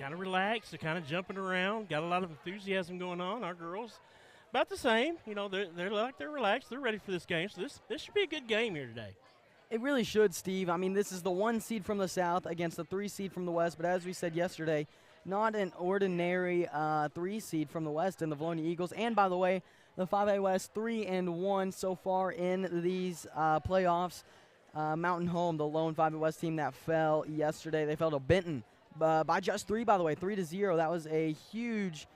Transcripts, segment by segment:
kind of relaxed. They're kind of jumping around. Got a lot of enthusiasm going on. Our girls, about the same. You know, they're relaxed. They're ready for this game. So this should be a good game here today. It really should, Steve. I mean, this is the 1 seed from the South against the 3 seed from the West. But as we said yesterday, not an ordinary 3 seed from the West in the Vilonia Eagles. And by the way, the 5A West 3-1 so far in these playoffs. Mountain Home, the lone 5A West team that fell yesterday. They fell to Benton by just 3, by the way, 3-0. That was a huge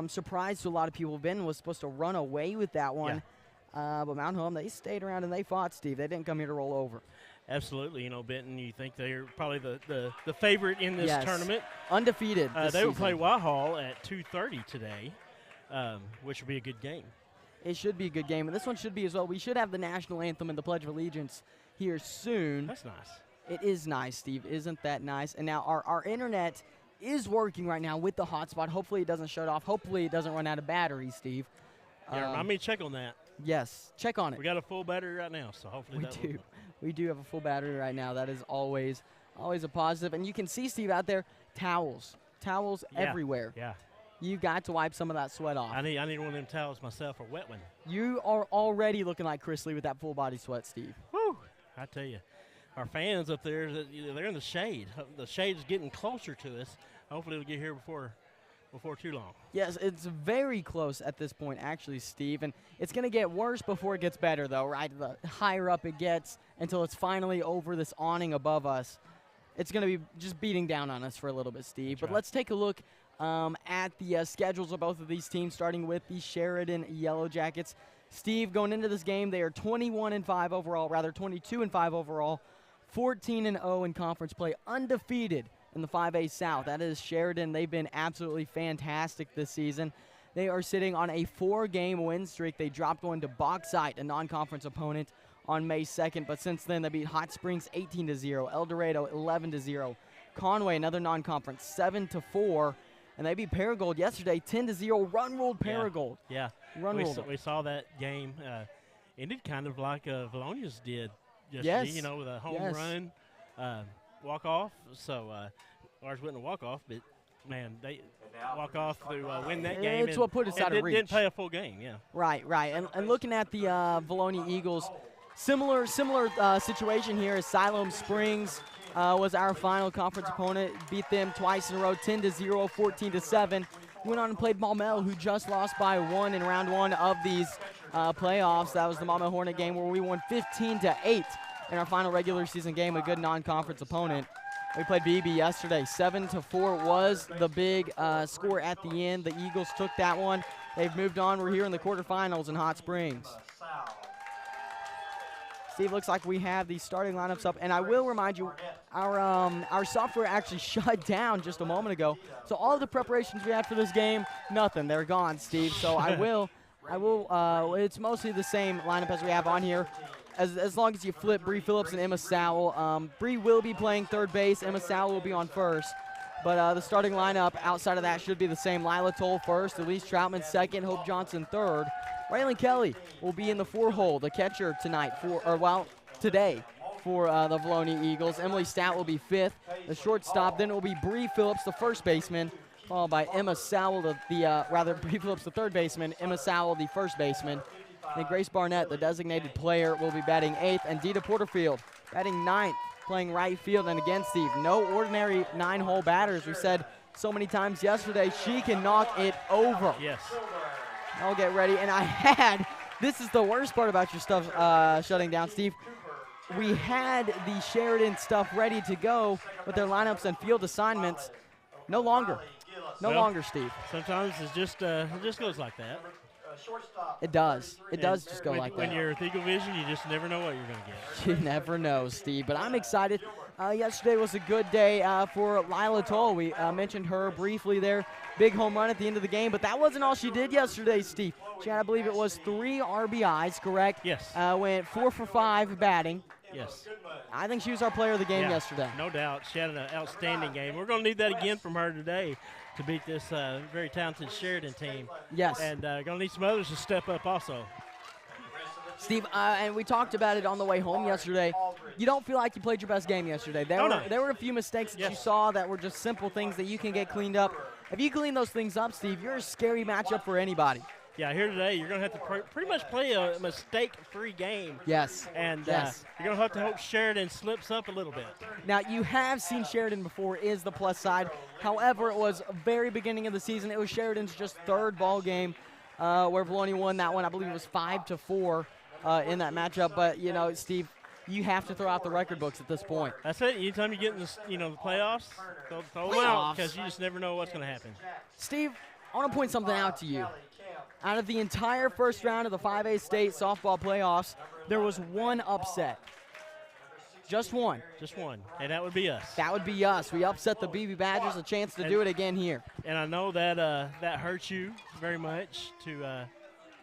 surprise to a lot of people. Benton was supposed to run away with that one. Yeah. But Mountain Home, they stayed around and they fought, Steve. They didn't come here to roll over. Absolutely. You know, Benton, you think they're probably the favorite in this tournament. Undefeated They will play Whitehall at 2:30 today, which will be a good game. It should be a good game, and this one should be as well. We should have the national anthem and the Pledge of Allegiance here soon. That's nice. It is nice, Steve. Isn't that nice? And now our internet is working right now with the hotspot. Hopefully it doesn't shut off. Hopefully it doesn't run out of battery, Steve. Yeah, remind me to check on that. Yes, check on it. We got a full battery right now, so hopefully We do have a full battery right now. That is always a positive. And you can see, Steve, out there, towels everywhere. Yeah. You got to wipe some of that sweat off. I need one of them towels myself, a wet one. You are already looking like Chris Lee with that full body sweat, Steve. Whew, I tell you. Our fans up there, they're in the shade. The shade is getting closer to us. Hopefully it'll get here before too long. Yes, it's very close at this point, actually, Steve. And it's going to get worse before it gets better, though, right? The higher up it gets until it's finally over this awning above us. It's going to be just beating down on us for a little bit, Steve. But let's take a look at the schedules of both of these teams, starting with the Sheridan Yellow Jackets. Steve, going into this game, they are 21-5 overall, rather 22-5 overall, 14-0 in conference play, undefeated in the 5A South. That is Sheridan. They've been absolutely fantastic this season. They are sitting on a 4-game win streak. They dropped one to Bauxite, a non-conference opponent, on May 2nd, but since then they beat Hot Springs 18-0, El Dorado 11-0, Conway, another non-conference, 7-4, and they beat Paragould yesterday 10-0. Run-ruled Paragould. Yeah. We saw that game. Ended kind of like Vilonia's did yesterday. Yes. You know, with a home run, walk off. So ours wasn't a walk off, but man, they walk off to win that game. It's what put us out of reach. Didn't play a full game. Yeah. Right. And looking at the Vilonia Eagles, similar situation here as Siloam Springs was our final conference opponent. Beat them twice in a row, 10-0, 14-7. Went on and played Maumelle, who just lost by 1 in round 1 of these playoffs. That was the Maumelle Hornet game where we won 15-8 in our final regular season game, a good non-conference opponent. We played BB yesterday. 7-4 was the big score at the end. The Eagles took that one. They've moved on. We're here in the quarterfinals in Hot Springs. Steve, looks like we have the starting lineups up, and I will remind you, our software actually shut down just a moment ago. So all of the preparations we had for this game, nothing. They're gone, Steve. So I will. It's mostly the same lineup as we have on here, as long as you flip Bree Phillips and Emma Sowell. Bree will be playing third base. Emma Sowell will be on first. But the starting lineup outside of that should be the same. Lila Toll first, Elise Troutman second, Hope Johnson third. Raylan Kelly will be in the 4-hole, the catcher today for the Vilonia Eagles. Emily Stout will be fifth, the shortstop. Then it will be Bree Phillips, the first baseman, followed by Emma Sowell, Bree Phillips, the third baseman, Emma Sowell, the first baseman. Then Grace Barnett, the designated player, will be batting 8th, and Dita Porterfield batting 9th, playing right field. And again, Steve, no ordinary 9-hole batters. We said so many times yesterday, she can knock it over. Yes. I'll get ready. And this is the worst part about your stuff shutting down, Steve. We had the Sheridan stuff ready to go with their lineups and field assignments. No longer, Steve. Sometimes it just goes like that. It does. It does just go like that. When you're with Eagle Vision, you just never know what you're going to get. You never know, Steve. But I'm excited. Yesterday was a good day for Lila Toll. We mentioned her briefly there. Big home run at the end of the game. But that wasn't all she did yesterday, Steve. She had, I believe it was 3 RBIs, correct? Yes. Went 4 for 5 batting. Yes. I think she was our player of the game yesterday. No doubt. She had an outstanding game. We're going to need that again from her today to beat this very talented Sheridan team. Yes. And going to need some others to step up also. Steve, and we talked about it on the way home yesterday. You don't feel like you played your best game yesterday. There were a few mistakes that you saw that were just simple things that you can get cleaned up. If you clean those things up, Steve, you're a scary matchup for anybody. Yeah, here today, you're going to have to pretty much play a mistake-free game. Yes. And you're going to have to hope Sheridan slips up a little bit. Now, you have seen Sheridan before is the plus side. However, it was very beginning of the season. It was Sheridan's just third ball game where Vilonia won that one. I believe it was 5-4 in that matchup. But, you know, Steve, you have to throw out the record books at this point. That's it. Anytime you get in the playoffs, throw them out because you just never know what's going to happen. Steve, I want to point something out to you. Out of the entire first round of the 5A state softball playoffs, there was one upset. Just one. Just one, and that would be us. That would be us. We upset the BB Badgers, a chance to do it again here. And I know that that hurts you very much to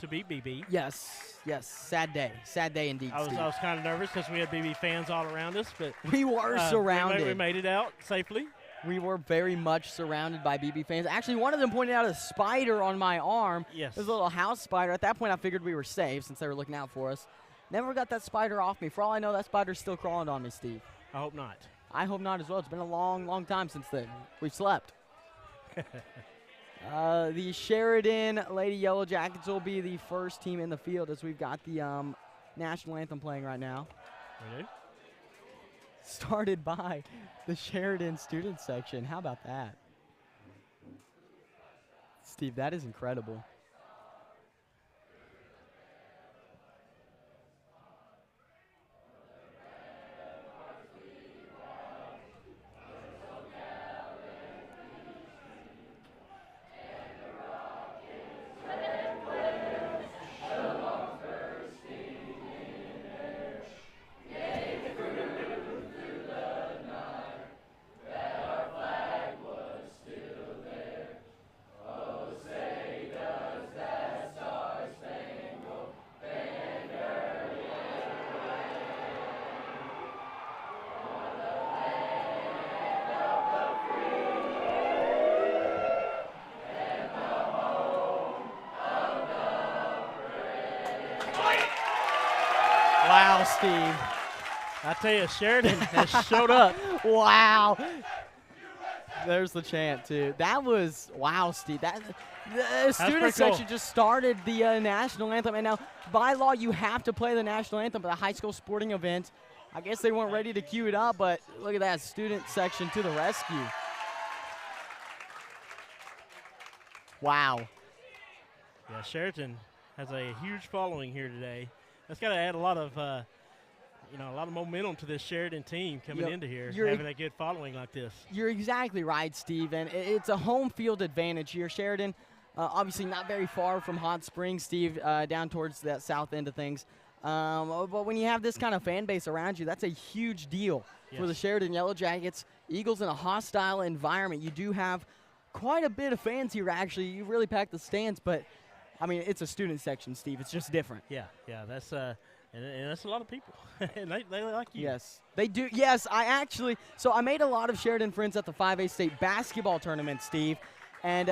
beat BB. Yes, yes. Sad day indeed, I was kind of nervous because we had BB fans all around us, but we were surrounded. We made it out safely. We were very much surrounded by BB fans. Actually, one of them pointed out a spider on my arm. Yes. It was a little house spider. At that point, I figured we were safe since they were looking out for us. Never got that spider off me. For all I know, that spider's still crawling on me, Steve. I hope not. I hope not as well. It's been a long, long time since then. We've slept. The Sheridan Lady Yellow Jackets will be the first team in the field as we've got the national anthem playing right now. Really? Started by the Sheridan student section. How about that? Steve, that is incredible. Wow, Steve. I tell you, Sheridan has showed up. Wow. There's the chant, too. That was, wow, Steve. The student section just started the national anthem. And now, by law, you have to play the national anthem at a high school sporting event. I guess they weren't ready to cue it up, but look at that student section to the rescue. Wow. Yeah, Sheridan has a huge following here today. That's got to add a lot of, a lot of momentum to this Sheridan team coming into here, having a good following like this. You're exactly right, Steve, and it's a home field advantage here. Sheridan, obviously not very far from Hot Springs, Steve, down towards that south end of things. But when you have this kind of fan base around you, that's a huge deal for the Sheridan Yellow Jackets. Eagles in a hostile environment. You do have quite a bit of fans here, actually. You really pack the stands, but I mean, it's a student section, Steve. It's just different. Yeah, that's and that's a lot of people, and they like you. Yes, they do. Yes, so I made a lot of Sheridan friends at the 5A state basketball tournament, Steve. And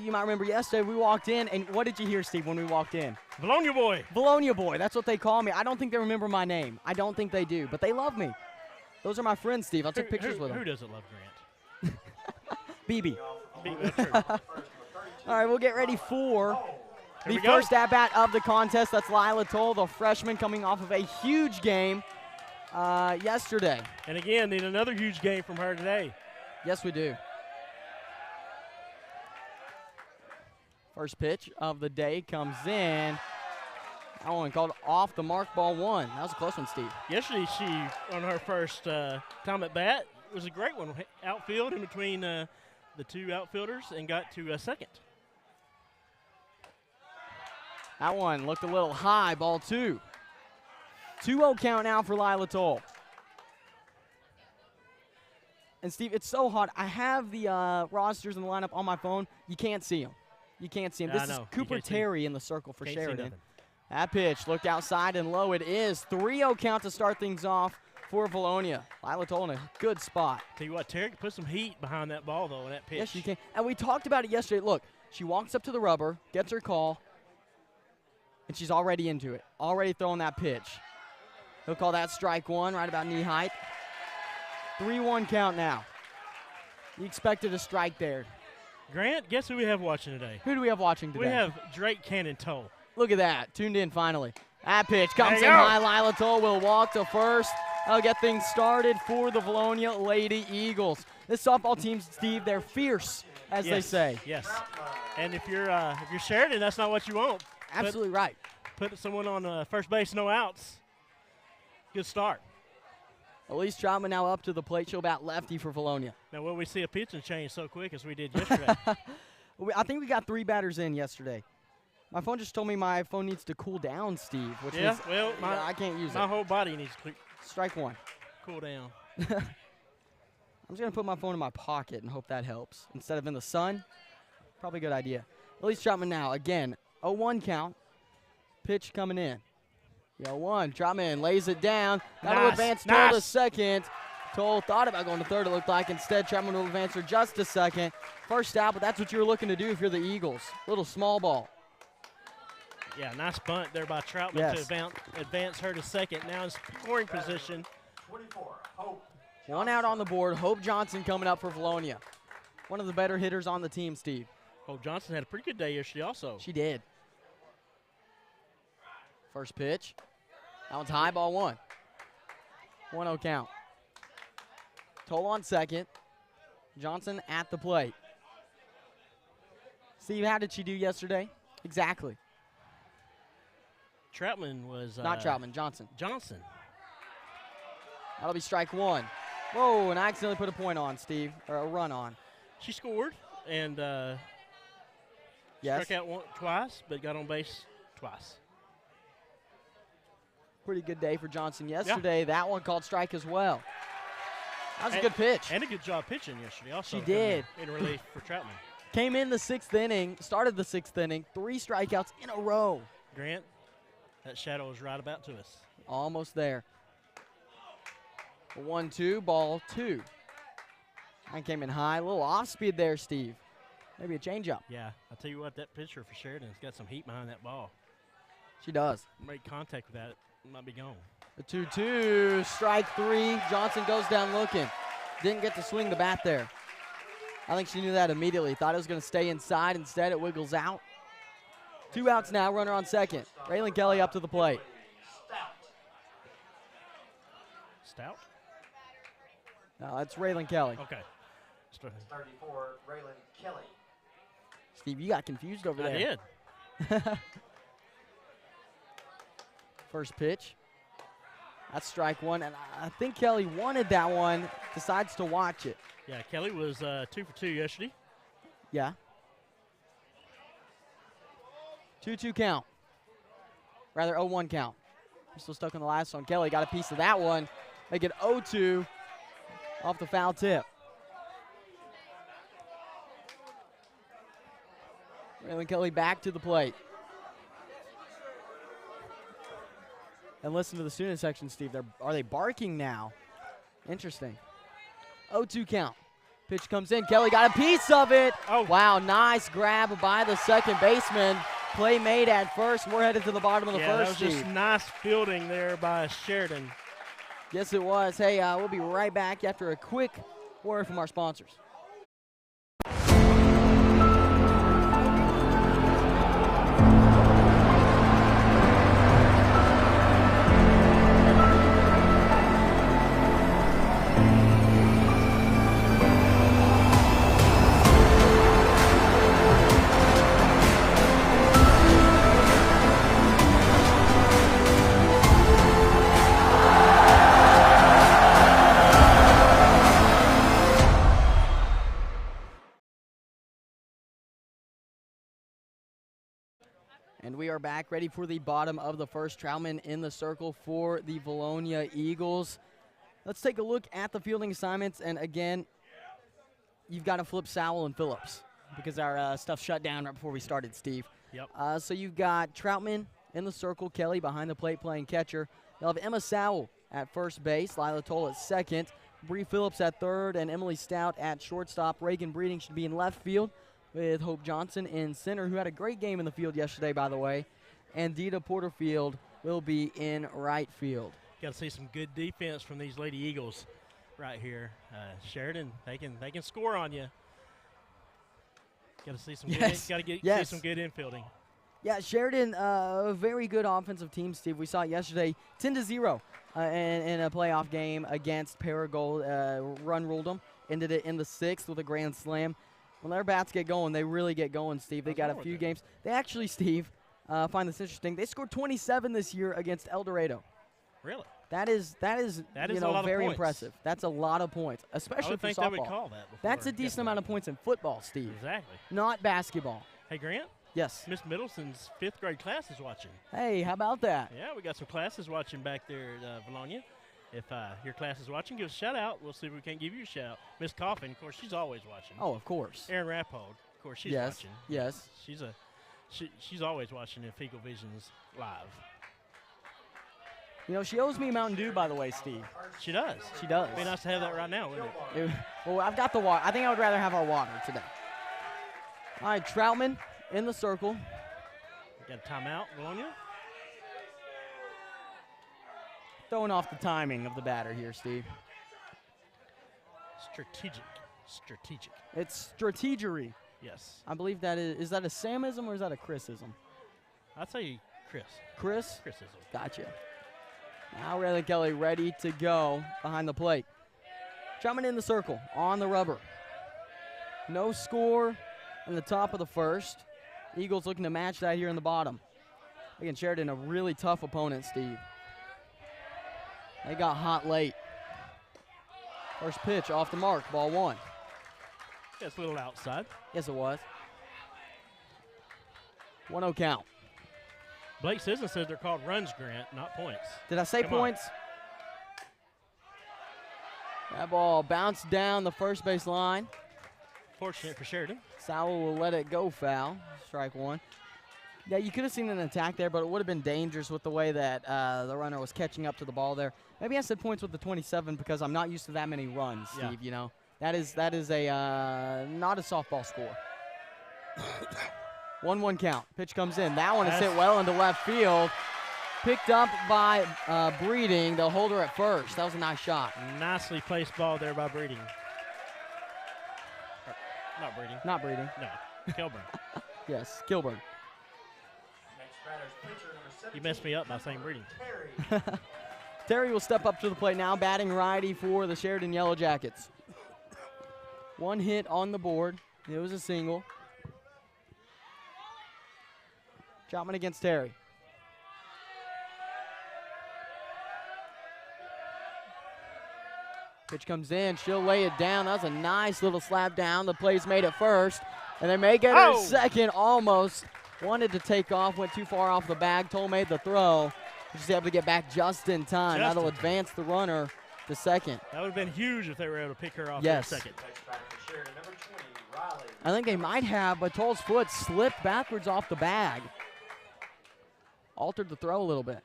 you might remember yesterday we walked in, and what did you hear, Steve, when we walked in? Vilonia boy. Vilonia boy. That's what they call me. I don't think they remember my name. I don't think they do, but they love me. Those are my friends, Steve. I took pictures with them. Who doesn't love Grant? BB. That's true. All right, we'll get ready for the first at-bat of the contest. That's Lila Toll, the freshman, coming off of a huge game yesterday. And again, need another huge game from her today. Yes, we do. First pitch of the day comes in. That one called off the mark, ball one. That was a close one, Steve. Yesterday, she, on her first time at bat, was a great one. Outfield in between the two outfielders and got to second. That one looked a little high, ball two. 2-0 count now for Lila Toll. And, Steve, it's so hot. I have the rosters and the lineup on my phone. You can't see them. You can't see them. This is Cooper Terry in the circle for Sheridan. That pitch looked outside and low. It is 3-0 count to start things off for Vilonia. Lila Toll in a good spot. Tell you what, Terry can put some heat behind that ball, though, in that pitch. Yes, she can. And we talked about it yesterday. Look, she walks up to the rubber, gets her call, And she's already into it, already throwing that pitch. He'll call that strike one, right about knee height. 3-1 count now. You expected a strike there. Grant, guess who we have watching today? Who do we have watching today? We have Drake Cannon Toll. Look at that, tuned in finally. That pitch comes in high. Lila Toll will walk to first. I'll get things started for the Vilonia Lady Eagles. This softball team, Steve, they're fierce, as they say. Yes. And if you're Sheridan, that's not what you want. Absolutely right. Put someone on first base, no outs. Good start. Elise Troutman now up to the plate. She'll bat lefty for Vilonia. Now, will we see a pitching change so quick as we did yesterday? I think we got 3 batters in yesterday. My phone just told me my phone needs to cool down, Steve. Which is, well, I can't use it. My whole body needs to strike one. Cool down. I'm just going to put my phone in my pocket and hope that helps. Instead of in the sun, probably a good idea. Elise Troutman now, again, 0-1 count. Pitch coming in. 0-1. Troutman lays it down. Got to advance Toll to second. Toll thought about going to third, it looked like. Instead, Troutman will advance her just a second. First out, but that's what you're looking to do if you're the Eagles. Little small ball. Yeah, nice bunt there by Troutman to advance her to second. Now in scoring position. 24, Hope. 1 out on the board. Hope Johnson coming up for Vilonia. One of the better hitters on the team, Steve. Hope Johnson had a pretty good day yesterday also. She did. First pitch. That one's high, ball 1. 1-0 count. Toll on second. Johnson at the plate. Steve, how did she do yesterday? Exactly. Troutman was not Troutman, Johnson. Johnson. That'll be strike 1. Whoa, and I accidentally put a point on, Steve, or a run on. She scored and struck out twice, but got on base twice. Pretty good day for Johnson yesterday. Yeah. That one called strike as well. That was a good pitch. And a good job pitching yesterday also. She did. In relief for Troutman. Came in the 6th inning, started the 6th inning, 3 strikeouts in a row. Grant, that shadow is right about to us. Almost there. 1-2, ball 2. And came in high. A little off speed there, Steve. Maybe a changeup. Yeah, I'll tell you what, that pitcher for Sheridan's got some heat behind that ball. She does. Make contact with that, it might be gone. The 2-2, strike 3. Johnson goes down looking. Didn't get to swing the bat there. I think she knew that immediately. Thought it was going to stay inside. Instead, it wiggles out. 2 outs now, runner on second. Raylan Kelly up to the plate. Stout? No, that's Raylan Kelly. Okay. 34, Raylan Kelly. Steve, you got confused over there. I did. First pitch. That's strike 1, and I think Kelly wanted that one, decides to watch it. Yeah, Kelly was 2 for 2 yesterday. Yeah. 2-2 count. Rather 0-1 count. I'm still stuck on the last one. Kelly got a piece of that one. Make it 0-2 off the foul tip. Raylan Kelly back to the plate. And listen to the student section, Steve. Are they barking now? Interesting. 0-2 count. Pitch comes in. Kelly got a piece of it. Oh. Wow, nice grab by the second baseman. Play made at first. We're headed to the bottom of the first. That was just nice fielding there by Sheridan. Yes, it was. Hey, we'll be right back after a quick word from our sponsors. And we are back ready for the bottom of the first. Troutman in the circle for the Vilonia Eagles. Let's take a look at the fielding assignments. And again, you've got to flip Sowell and Phillips because our stuff shut down right before we started, Steve. Yep. So you've got Troutman in the circle, Kelly behind the plate playing catcher. You'll have Emma Sowell at first base, Lila Toll at second, Bree Phillips at third, and Emily Stout at shortstop. Reagan Breeding should be in left field, with Hope Johnson in center, who had a great game in the field yesterday, by the way. and Dita Porterfield will be in right field. Got to see some good defense from these Lady Eagles right here. Sheridan, they can score on you. Got to see some Yes. see some good infielding. Yeah, Sheridan, a very good offensive team, Steve. We saw it yesterday, 10-0 in a playoff game against Paragould. Run ruled them, ended it in the 6th with a grand slam. When their bats get going, they really get going, Steve. They got a few games. They actually, Steve, find this interesting. They scored 27 this year against El Dorado. Really? That is you know, very impressive. That's a lot of points, especially for softball. They would call that before. That's a decent amount of points in football, Steve. Exactly. Not basketball. Hey, Grant? Yes. Miss Middleton's 5th grade class is watching. Hey, how about that? Yeah, we got some classes watching back there at Vilonia. If your class is watching, give us a shout-out. We'll see if we can't give you a shout-out. Miss Coffin, of course, she's always watching. Oh, of course. Erin Rappold, of course, she's watching. Yes. She's always watching if Eagle Vision's live. You know, she owes me Mountain Dew, by the way, Steve. She does. She does. It'd be nice to have that right now, wouldn't it? Well, I've got the water. I think I would rather have our water today. All right, Troutman in the circle. Got a timeout, Vilonia. Throwing off the timing of the batter here, Steve. Strategic. It's strategery. Yes. I believe that is that a Samism or is that a Chrisism? I'd say Chris. Chrisism. Chrisism. Gotcha. Now Raylan Kelly ready to go behind the plate. Troutman in the circle, on the rubber. No score in the top of the 1st. Eagles looking to match that here in the bottom. Again, Sheridan, a really tough opponent, Steve. They got hot late. First pitch off the mark, ball 1. Yeah, it's a little outside. Yes, it was. 1-0 count. Blake Sisson says they're called runs, Grant, not points. Did I say points? That ball bounced down the first base line. Fortunate for Sheridan. Sowell will let it go foul. Strike 1. Yeah, you could have seen an attack there, but it would have been dangerous with the way that the runner was catching up to the ball there. Maybe I said points with the 27 because I'm not used to that many runs, Steve, yeah. You know. That is a not a softball score. 1-1 count. Pitch comes in. That one is hit well into left field. Picked up by Breeding. They'll hold her at first. That was a nice shot. Nicely placed ball there by Breeding. Not Breeding. Not Breeding. No, Kilburn. Yes, Kilburn. Next batter's pitcher, number 17. You messed me up by saying Breeding. Terry will step up to the plate now, batting righty for the Sheridan Yellow Jackets. 1 hit on the board. It was a single. Troutman against Terry. Pitch comes in. She'll lay it down. That was a nice little slap down. The play's made at first. And they may get her at second almost. Wanted to take off. Went too far off the bag. Toll made the throw. She's able to get back just in time. That'll advance the runner to second. That would have been huge if they were able to pick her off Yes. for second. Next batter for Sheridan, number 20, Riley. I think they might have, but Toll's foot slipped backwards off the bag. Altered the throw a little bit.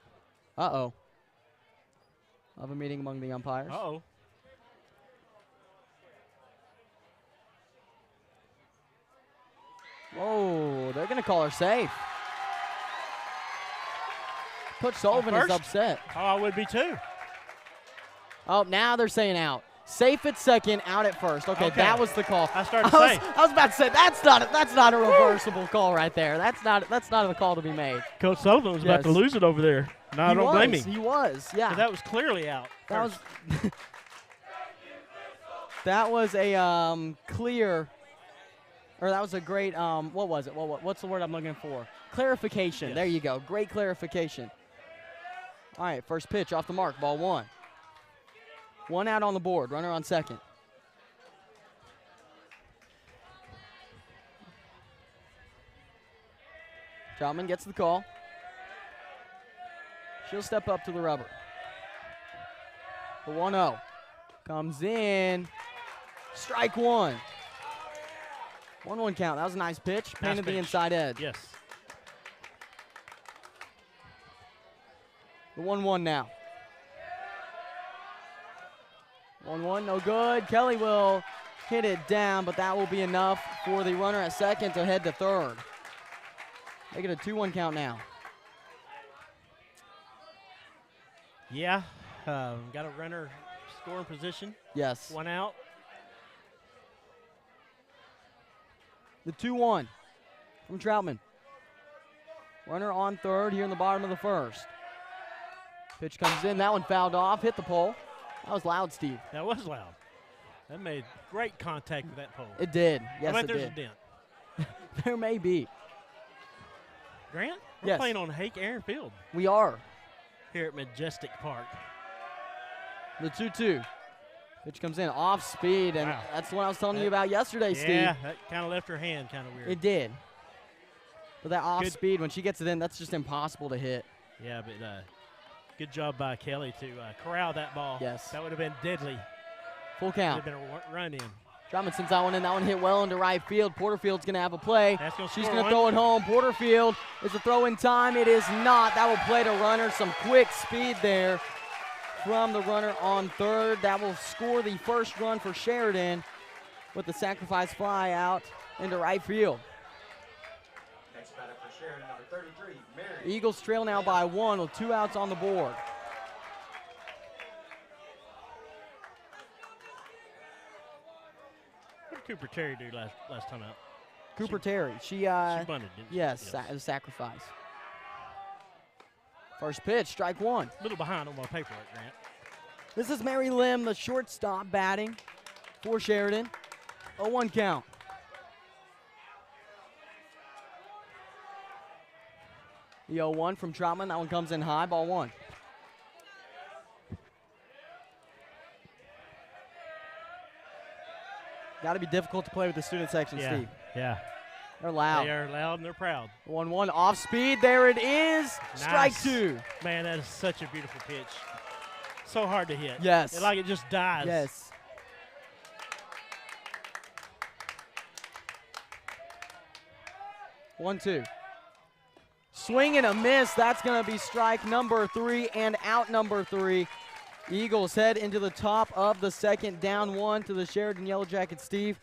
Uh-oh. Of a meeting among the umpires. Uh-oh. Whoa, they're going to call her safe. Coach Sullivan is upset. Oh, I would be too. Oh, now they're saying out. Safe at second, out at first. Okay, that was the call. I started to say. I was about to say that's not a reversible call right there. That's not a call to be made. Coach Sullivan was about to lose it over there. No, I don't blame him. He was, yeah. That was clearly out. That was that was a clear, or that was a great what was it? What's the word I'm looking for? Clarification. Yes. There you go. Great clarification. All right, first pitch off the mark, ball 1. 1 out on the board, runner on second. Troutman gets the call. She'll step up to the rubber. The 1-0 comes in. Strike 1. 1-1 count. That was a nice pitch. Painted the inside edge. Yes. The 1-1 now. 1-1, no good. Kelly will hit it down, but that will be enough for the runner at second to head to third. Make it a 2-1 count now. Yeah, got a runner scoring position. Yes. 1 out. The 2-1 from Troutman. Runner on third here in the bottom of the first. Pitch comes in. That one fouled off. Hit the pole. That was loud, Steve. That was loud. That made great contact with that pole. It did. Yes, I bet it there's did. a dent. There may be. Grant, we're Yes. playing on Hake Aaron Field We are. here at Majestic Park. The 2-2. Pitch comes in off speed, and Wow. that's the one I was telling you about yesterday, Steve. Yeah, that kind of left her hand kind of weird. It did. But that off Good. speed, when she gets it in, that's just impossible to hit. Yeah, but good job by Kelly to corral that ball. Yes. That would have been deadly. Full Would count. have been a run in. Troutman sends that one in. That one hit well into right field. Porterfield's going to have a play. That's gonna She's score going to one. throw it home. Porterfield is a throw in time. It is not. That will play to runner. Some quick speed there from the runner on third. That will score the first run for Sheridan with the sacrifice fly out into right field. Next batter for Sheridan, number 33, Mary. Eagles trail now by 1 with 2 outs on the board. What did Cooper Terry do last time out? Cooper Terry. She She bunted, didn't she? yes, a sacrifice. First pitch, strike one. A little behind on my paperwork, Grant. This is Mary Lim, the shortstop, batting for Sheridan. 0-1 count. The 0-1 from Troutman. That one comes in high, ball one. Got to be difficult to play with the student section, Yeah, Steve. yeah. They're loud. They are loud and they're proud. 1-1 off speed. There it is. Strike Nice. two. Man, that is such a beautiful pitch. So hard to hit. Yes. It's like it just dies. Yes. One, two. Swing and a miss. That's going to be strike number 3 and out number 3. Eagles head into the top of the second, down 1 to the Sheridan Yellow Jackets. Steve.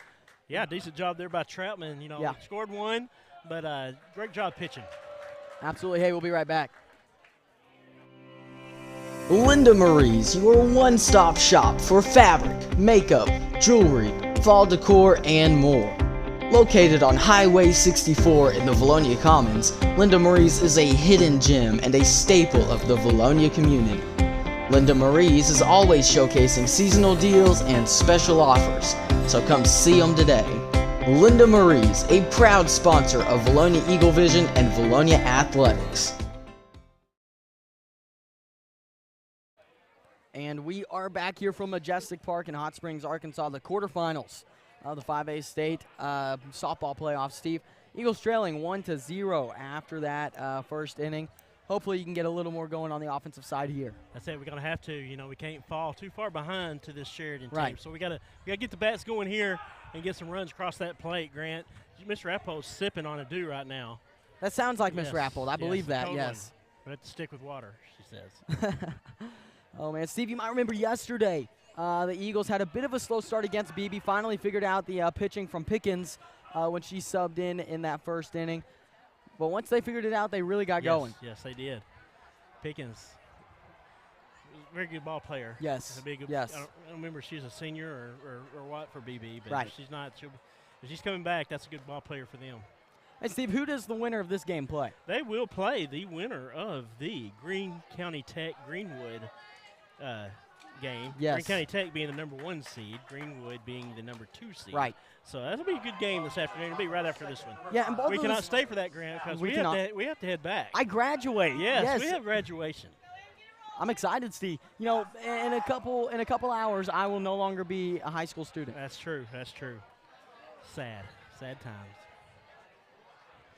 Yeah, decent job there by Troutman. You know, Yeah. scored one, but great job pitching. Absolutely. Hey, we'll be right back. Linda Marie's, your one-stop shop for fabric, makeup, jewelry, fall decor, and more. Located on Highway 64 in the Vilonia Commons, Linda Marie's is a hidden gem and a staple of the Vilonia community. Linda Marie's is always showcasing seasonal deals and special offers, so come see them today. Linda Marie's, a proud sponsor of Vilonia Eagle Vision and Vilonia Athletics. And we are back here from Majestic Park in Hot Springs, Arkansas, the quarterfinals of the 5A state softball playoffs. Steve, Eagles trailing 1-0 after that first inning. Hopefully you can get a little more going on the offensive side here. That's it. We're gonna have to. You know, we can't fall too far behind to this Sheridan team. Right. So we gotta get the bats going here and get some runs across that plate. Grant, Mr. Appo's sipping on a dew right now. That sounds like Miss Yes, Rappold. I believe that, totally. yes. But have to stick with water, she says. Oh, man. Steve, you might remember yesterday the Eagles had a bit of a slow start against BB. Finally figured out the pitching from Pickens when she subbed in that first inning. But once they figured it out, they really got going. Yes, they did. Pickens, very good ball player. Yes, A big, yes. I don't remember if she's a senior or what for BB, but Right. if she's not. If she's coming back, that's a good ball player for them. Hey, Steve, who does the winner of this game play? They will play the winner of the Greene County Tech Greenwood game. Yes. Greene County Tech being the number 1 seed, Greenwood being the number 2 seed. Right. So that'll be a good game this afternoon. It'll be right after this one. Yeah, and both We of cannot those- stay for that, Grant, because We we have to head back. I graduate. yes, we have graduation. I'm excited, Steve. You know, in a couple hours, I will no longer be a high school student. That's true. That's true. Sad times.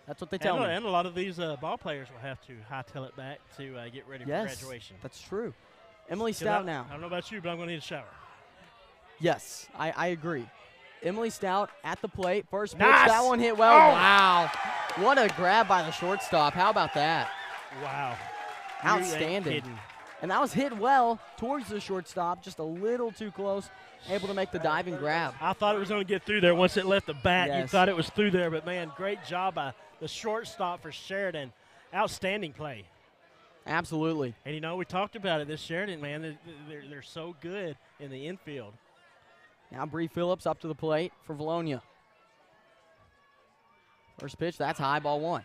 That's what they tell me. And a lot of these ball players will have to hightail it back to get ready for graduation. That's true. Emily 'Cause Stout now. I don't know about you, but I'm going to need a shower. Yes, I agree. Emily Stout at the plate. First pitch, Nice. that one hit well. Oh. Wow. What a grab by the shortstop. How about that? Wow. Outstanding. You ain't kidding. And that was hit well towards the shortstop, just a little too close, able to make the diving grab. I thought it was going to get through there once it left the bat. You Yes. thought it was through there, but, man, great job by the shortstop for Sheridan. Outstanding play. Absolutely. And, you know, we talked about it. This Sheridan, man, they're so good in the infield. Now Bree Phillips up to the plate for Vilonia. First pitch, that's high, ball 1.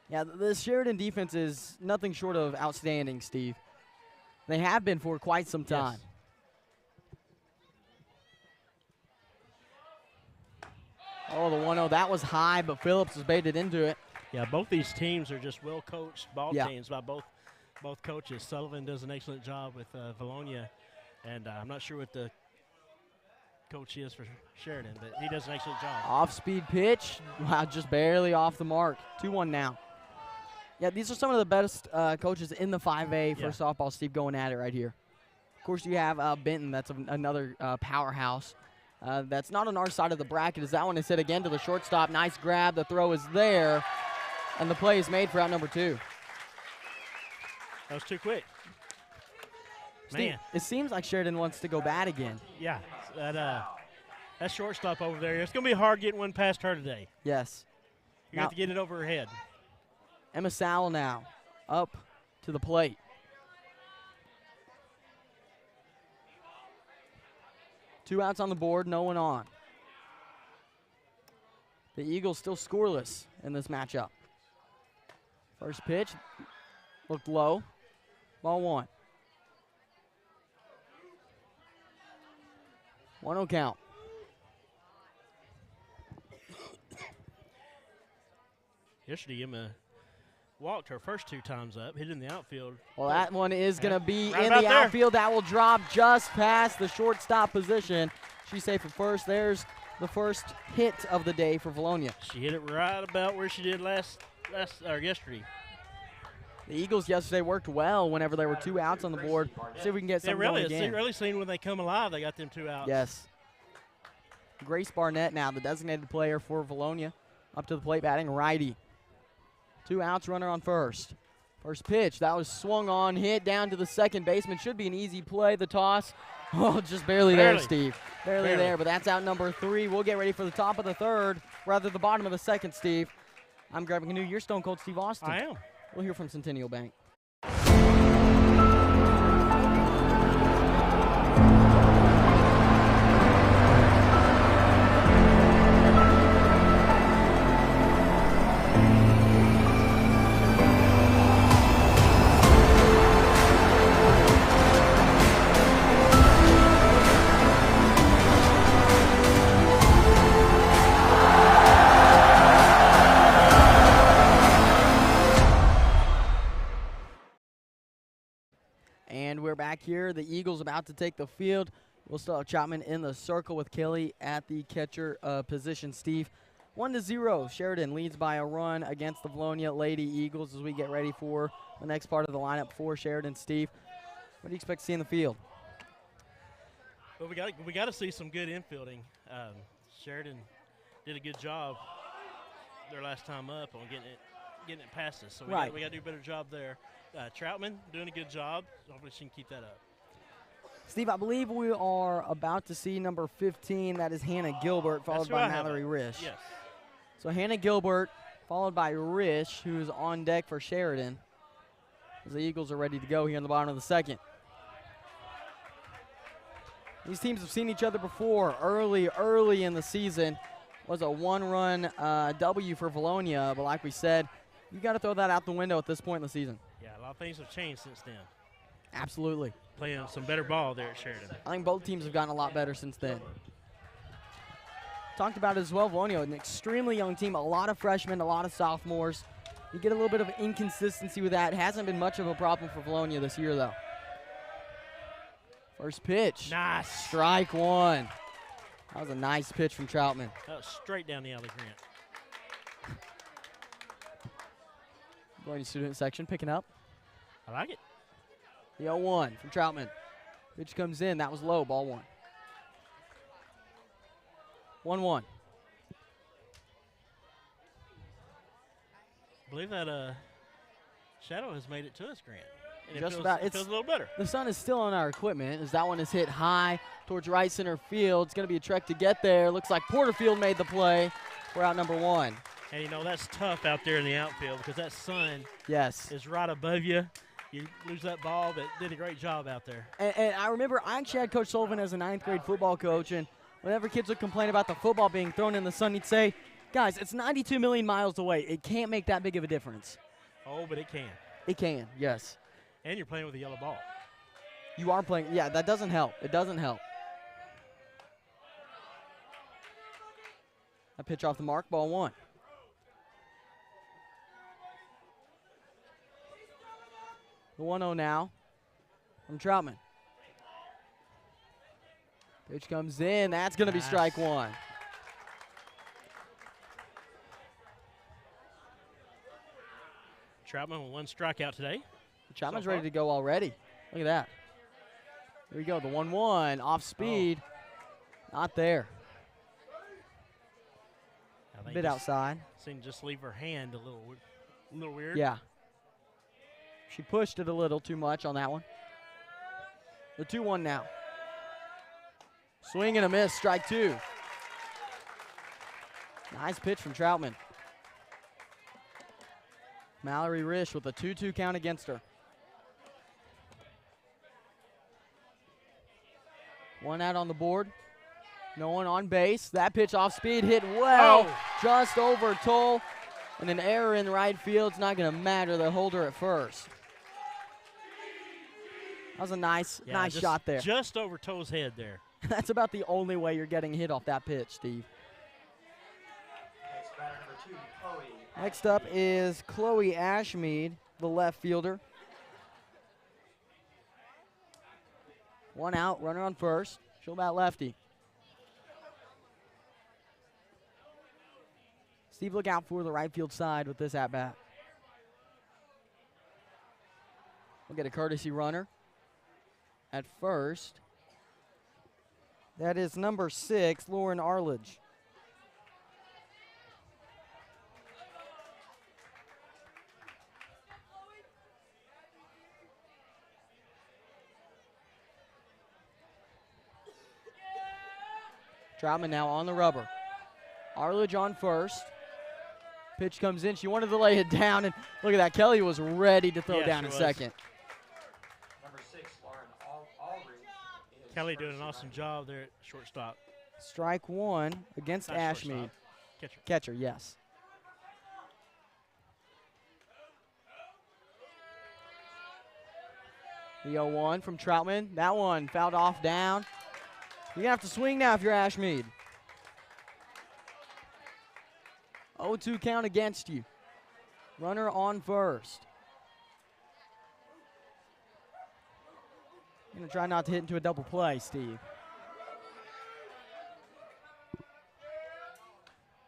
Yeah, the Sheridan defense is nothing short of outstanding, Steve. They have been for quite some time. Yes. Oh, the 1-0, that was high, but Phillips has baited into it. Yeah, both these teams are just well-coached ball teams by both coaches. Sullivan does an excellent job with Vilonia, and I'm not sure what the coach is for Sheridan, but he does an excellent job. Off-speed pitch, wow, just barely off the mark. 2-1 now. Yeah, these are some of the best coaches in the 5A for softball, Steve, going at it right here. Of course, you have Benton. That's another powerhouse. That's not on our side of the bracket. As that one is hit again to the shortstop. Nice grab. The throw is there, and the play is made for out number 2. That was too quick. Steve, Man, it seems like Sheridan wants to go bat again. Yeah, that shortstop over there. It's going to be hard getting one past her today. Yes. You have to get it over her head. Emma Sowell now up to the plate. Two outs on the board, no one on. The Eagles still scoreless in this matchup. First pitch looked low. Ball 1. 1-0 count. Yesterday, Emma walked her first 2 times up, hit in the outfield. Well, that one is going to be right in the outfield. That will drop just past the shortstop position. She's safe at first. There's the first hit of the day for Vilonia. She hit it right about where she did yesterday. The Eagles yesterday worked well whenever there were 2 outs on the board. See if we can get something going again. It's really seen when they come alive, they got them 2 outs. Yes. Grace Barnett now, the designated player for Vilonia, up to the plate batting righty. 2 outs, runner on first. First pitch, that was swung on, hit down to the second baseman. Should be an easy play. The toss, just barely there, Steve. Barely there, but that's out number 3. We'll get ready for the top of the third, rather the bottom of the second, Steve. I'm grabbing a new year, Stone Cold Steve Austin. I am. We'll hear from Centennial Bank. And we're back here. The Eagles about to take the field. We'll still have Chapman in the circle with Kelly at the catcher position. Steve, 1-0. Sheridan leads by a run against the Vilonia Lady Eagles as we get ready for the next part of the lineup for Sheridan. Steve, what do you expect to see in the field? Well, we got to see some good infielding. Sheridan did a good job their last time up on getting it past us. So we got to do a better job there. Troutman doing a good job. Hopefully she can keep that up. Steve, I believe we are about to see number 15. That is Hannah Gilbert, followed by Mallory Risch. Yes. So Hannah Gilbert, followed by Risch, who's on deck for Sheridan, as the Eagles are ready to go here in the bottom of the second. These teams have seen each other before. Early in the season was a 1-run W for Vilonia, but like we said, you got to throw that out the window at this point in the season. Yeah, a lot of things have changed since then. Absolutely. Playing some better ball there at Sheridan. I think both teams have gotten a lot better since then. Talked about it as well, Vilonia, an extremely young team, a lot of freshmen, a lot of sophomores. You get a little bit of inconsistency with that. It hasn't been much of a problem for Vilonia this year, though. First pitch. Nice. Strike 1. That was a nice pitch from Troutman. That was straight down the alley, Grant. Going to student section, picking up. I like it. The 0-1 from Troutman. Pitch comes in. That was low. Ball 1. 1-1. I believe that shadow has made it to us, Grant. And Just it about. feels a little better. The sun is still on our equipment as that one is hit high towards right center field. It's going to be a trek to get there. Looks like Porterfield made the play. We're out number 1. And, you know, that's tough out there in the outfield because that sun Yes. is right above you. You lose that ball, but did a great job out there. And I remember I actually had Coach Sullivan as a 9th grade football coach, and whenever kids would complain about the football being thrown in the sun, he'd say, guys, it's 92 million miles away. It can't make that big of a difference. Oh, but it can. It can, yes. And you're playing with a yellow ball. You are playing. Yeah, that doesn't help. It doesn't help. A pitch off the mark, ball 1. The 1-0 now from Troutman. Pitch comes in. That's going to be strike 1. Troutman with 1 strikeout today. Troutman's ready to go already. Look at that. Here we go. The 1-1 off speed. Not there. A bit outside. Seemed to just leave her hand a little weird. Yeah. She pushed it a little too much on that one. The 2-1 now. Swing and a miss, strike 2. Nice pitch from Troutman. Mallory Risch with a 2-2 count against her. 1 out on the board. No one on base. That pitch off speed hit well, just over Toll. And an error in right field's not going to matter. They'll hold her at first. That was a nice shot there. Just over Toll's head there. That's about the only way you're getting hit off that pitch, Steve. Next batter, number 2, Chloe. Next up is Chloe Ashmead, the left fielder. 1 out, runner on first. She'll bat lefty. Steve, look out for the right field side with this at-bat. We'll get a courtesy runner at first. That is number 6, Lauren Arledge. Troutman now on the rubber. Arledge on first. Pitch comes in. She wanted to lay it down, and look at that. Kelly was ready to throw down in second. Number 6, Lauren Aldridge. Kelly doing an awesome job there at shortstop. Strike 1 against Ashmead. Catcher, yes. The 0-1 from Troutman. That one fouled off down. You're going to have to swing now if you're Ashmead. 0-2 count against you. Runner on first. You're going to try not to hit into a double play, Steve.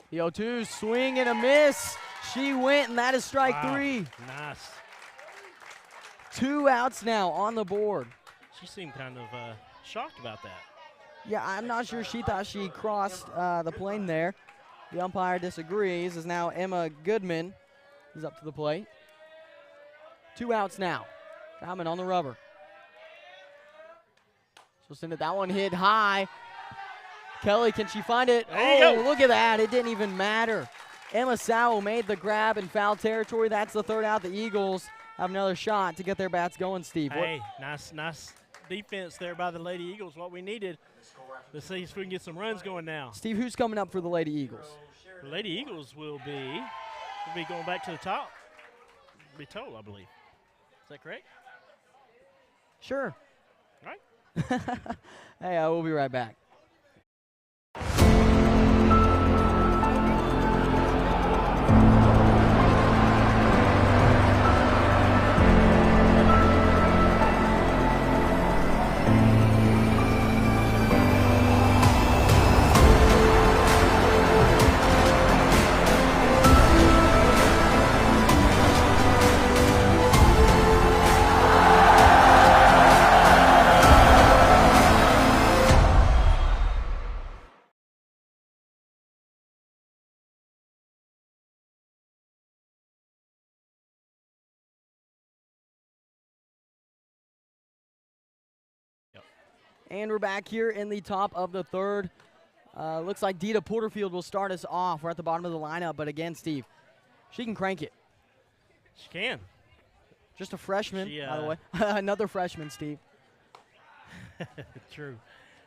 The 0-2, swing and a miss. She went, and that is strike 3. Nice. 2 outs now on the board. She seemed kind of shocked about that. Yeah, I'm not sure she thought she crossed the plane there. The umpire disagrees, as now Emma Goodman is up to the plate. 2 outs now. Troutman on the rubber. So send it, that one hit high. Kelly, can she find it? There you go. Look at that. It didn't even matter. Emma Sowell made the grab in foul territory. That's the 3rd out. The Eagles have another shot to get their bats going, Steve. Hey, nice defense there by the Lady Eagles. What we needed. Let's see if we can get some runs going now. Steve, who's coming up for the Lady Eagles? The Lady Eagles will be going back to the top. Be told, I believe. Is that correct? Sure. All right. Hey, we'll be right back. And we're back here in the top of the 3rd. Looks like Dita Porterfield will start us off. We're at the bottom of the lineup, but again, Steve, she can crank it. She can. Just a freshman, by the way. Another freshman, Steve. True.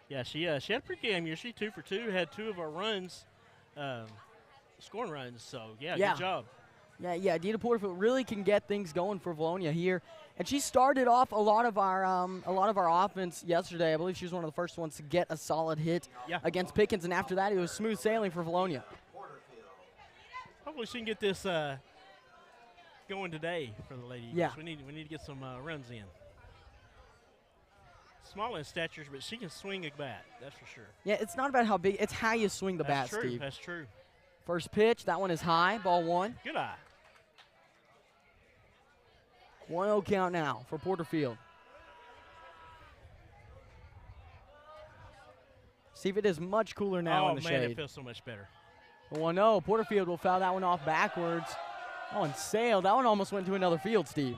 Yeah, she had a pretty game year. She 2 for 2, had 2 of our runs, scoring runs. So yeah, good job. Yeah. Dita Porterfield really can get things going for Vilonia here, and she started off a lot of our offense yesterday. I believe she was one of the first ones to get a solid hit against Pickens, and after that, it was smooth sailing for Vilonia. Hopefully, she can get this going today for the lady. Yeah. We need to get some runs in. Small in stature, but she can swing a bat. That's for sure. Yeah, it's not about how big; it's how you swing the bat, true. Steve. That's true. First pitch, that one is high. Ball 1. Good eye. 1-0 count now for Porterfield. Steve, it is much cooler now in the shade. Oh, man, it feels so much better. 1-0. Porterfield will foul that one off backwards. Oh, and sailed. That one almost went to another field, Steve.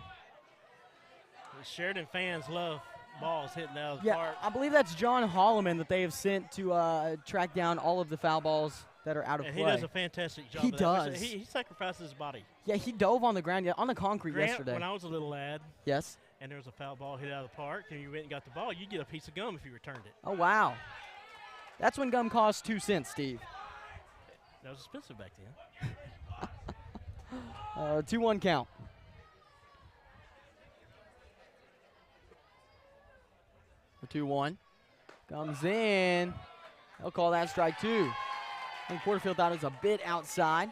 The Sheridan fans love balls hitting out of the park. I believe that's John Holloman that they have sent to track down all of the foul balls that are out of play. He does a fantastic job. He of that. does. He sacrifices his body. Yeah, he dove on the ground, on the concrete yesterday. When I was a little lad, yes, and there was a foul ball hit out of the park, and you went and got the ball, you get a piece of gum if you returned it. Oh, wow. That's when gum cost 2 cents, Steve. That was expensive back then. 2-1 count. The 2-1 comes in. They'll call that strike 2. I think Porterfield thought it was a bit outside.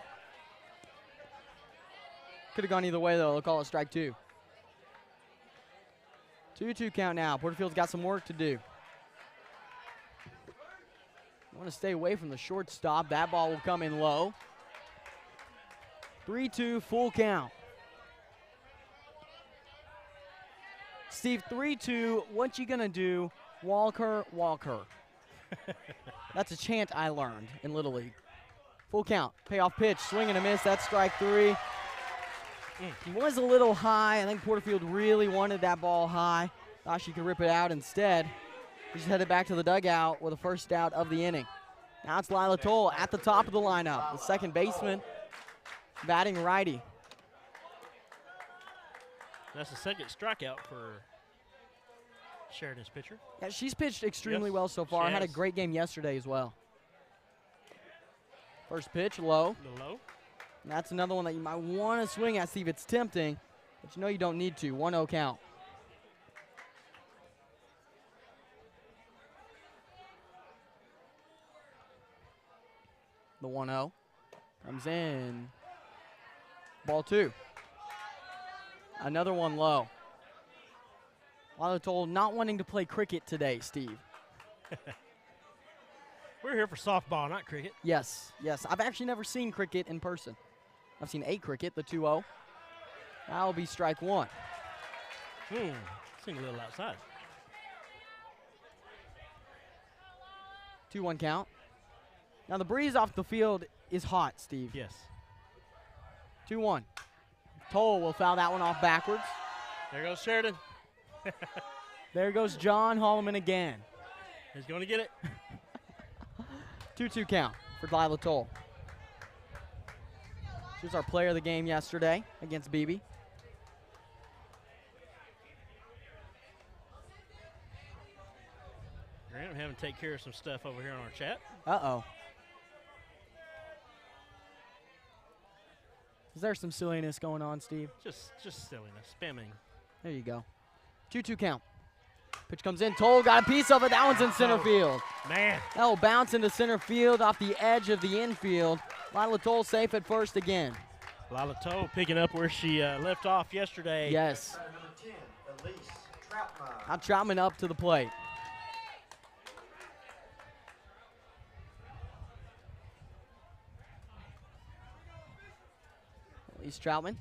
Could have gone either way, though. They'll call it strike 2. 2-2 count now. Porterfield's got some work to do. Want to stay away from the shortstop. That ball will come in low. 3-2, full count. Steve, 3-2, what you gonna do? Walk her, walk her. That's a chant I learned in Little League. Full count, payoff pitch, swing and a miss, that's strike 3. He was a little high. I think Porterfield really wanted that ball high. Thought she could rip it out instead. He just headed back to the dugout with a first out of the inning. Now it's Lila Toll at the top of the lineup. The second baseman, batting righty. That's the second strikeout for Sheridan's pitcher. Yeah, she's pitched extremely well so far. Had a great game yesterday as well. First pitch, low. Low. And that's another one that you might want to swing at, see if it's tempting, but you know you don't need to. 1-0 count. The 1-0 comes in. Ball 2. Another one low. Lila Toll not wanting to play cricket today, Steve. We're here for softball, not cricket. Yes. I've actually never seen cricket in person. I've seen a cricket, the 2-0. That'll be strike 1. Seemed a little outside. 2-1 count. Now the breeze off the field is hot, Steve. Yes. 2-1. Toll will foul that one off backwards. There goes Sheridan. There goes John Holloman again. He's going to get it. 2-2 count for Lila Toll. She was our player of the game yesterday against BB. Grant, I'm having to take care of some stuff over here on our chat. Uh-oh. Is there some silliness going on, Steve? Just silliness, spamming. There you go. 2-2 count. Pitch comes in. Toll got a piece of it. That one's in center field. Man. That will bounce into center field off the edge of the infield. Lila Toll safe at first again. Lila Toll picking up where she left off yesterday. Yes. Number 10, Elise Troutman. Now Troutman up to the plate. Elise Troutman.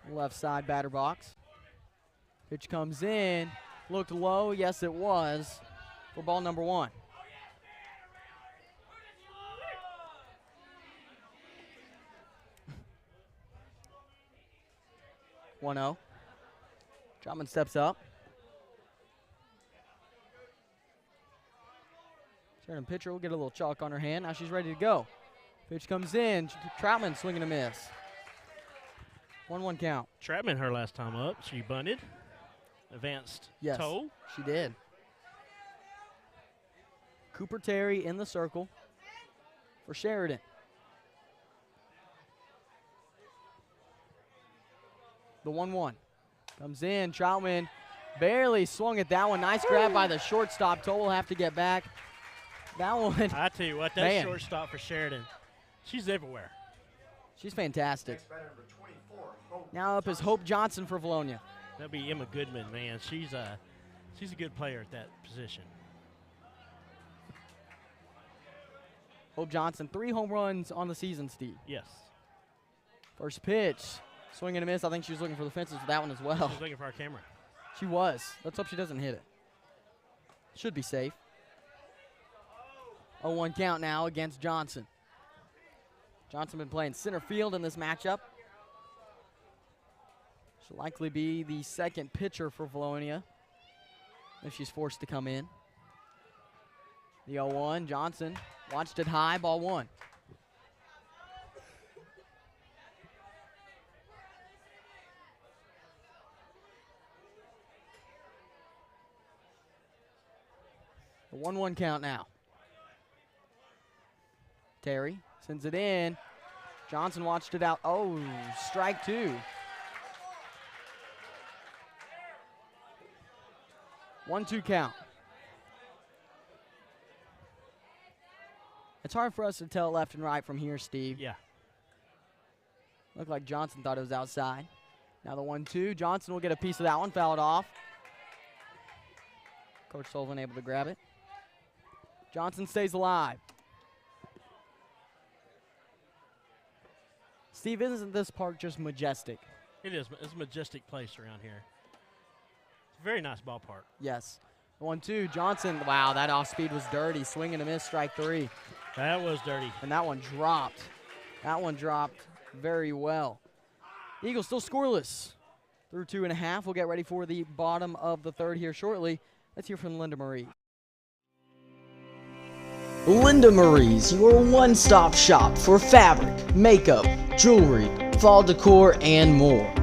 Left side batter box. Pitch comes in. Looked low. Yes, it was. For ball number 1. Troutman steps up. Sheridan pitcher will get a little chalk on her hand. Now she's ready to go. Pitch comes in. Troutman swinging a miss. 1-1 count. Troutman, her last time up, she bunted. Advanced toe. She did. Cooper Terry in the circle for Sheridan. The 1-1 comes in. Troutman barely swung at that one. Nice grab by the shortstop. Toe will have to get back. That one. I tell you what, that shortstop for Sheridan, she's everywhere. She's fantastic. Now up is Hope Johnson for Vilonia. That'll be Emma Goodman, man. She's a good player at that position. Hope Johnson, 3 home runs on the season, Steve. Yes. First pitch, swing and a miss. I think she was looking for the fences with that one as well. She was looking for our camera. She was. Let's hope she doesn't hit it. Should be safe. 0-1 count now against Johnson. Johnson been playing center field in this matchup. She'll likely be the second pitcher for Vilonia if she's forced to come in. The 0-1, Johnson watched it high, ball 1. The 1-1 count now. Terry sends it in. Johnson watched it out. Oh, strike 2. 1-2 count. It's hard for us to tell left and right from here, Steve. Yeah. Looked like Johnson thought it was outside. Now the 1-2. Johnson will get a piece of that one, foul it off. Coach Sullivan able to grab it. Johnson stays alive. Steve, isn't this park just majestic? It is. It's a majestic place around here. It's a very nice ballpark. Yes. 1-2. Johnson, wow, that off speed was dirty. Swing and a miss, strike 3. That was dirty. And that one dropped. That one dropped very well. Eagles still scoreless through 2.5. We'll get ready for the bottom of the third here shortly. Let's hear from Linda Marie. Linda Marie's, your one-stop shop for fabric, makeup, jewelry, fall decor, and more.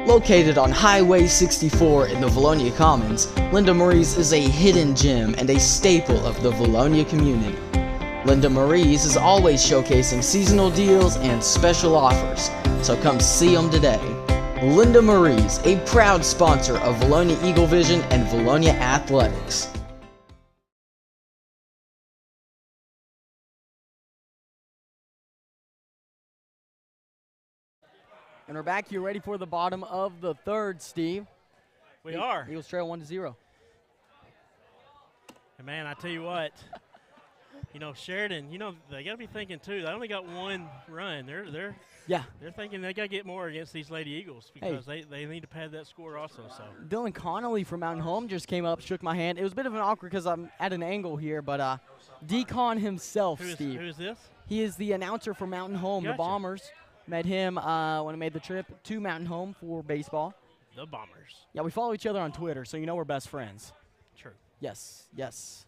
Located on Highway 64 in the Vilonia Commons, Linda Marie's is a hidden gem and a staple of the Vilonia community. Linda Marie's is always showcasing seasonal deals and special offers, so come see them today. Linda Marie's, a proud sponsor of Vilonia Eagle Vision and Vilonia Athletics. And we're back here ready for the bottom of the third, Steve. We are. Eagles trail 1-0. And man, I tell you what, Sheridan, they got to be thinking too. They only got 1 run. They're thinking they got to get more against these Lady Eagles because they need to pad that score also. So Dylan Connolly from Mountain Home just came up, shook my hand. It was a bit of an awkward because I'm at an angle here, but Decon himself, Steve. Who is this? He is the announcer for Mountain Home, Gotcha. the Bombers. Met him when I made the trip to Mountain Home for baseball. The Bombers. Yeah, we follow each other on Twitter, so we're best friends. True. Yes, yes.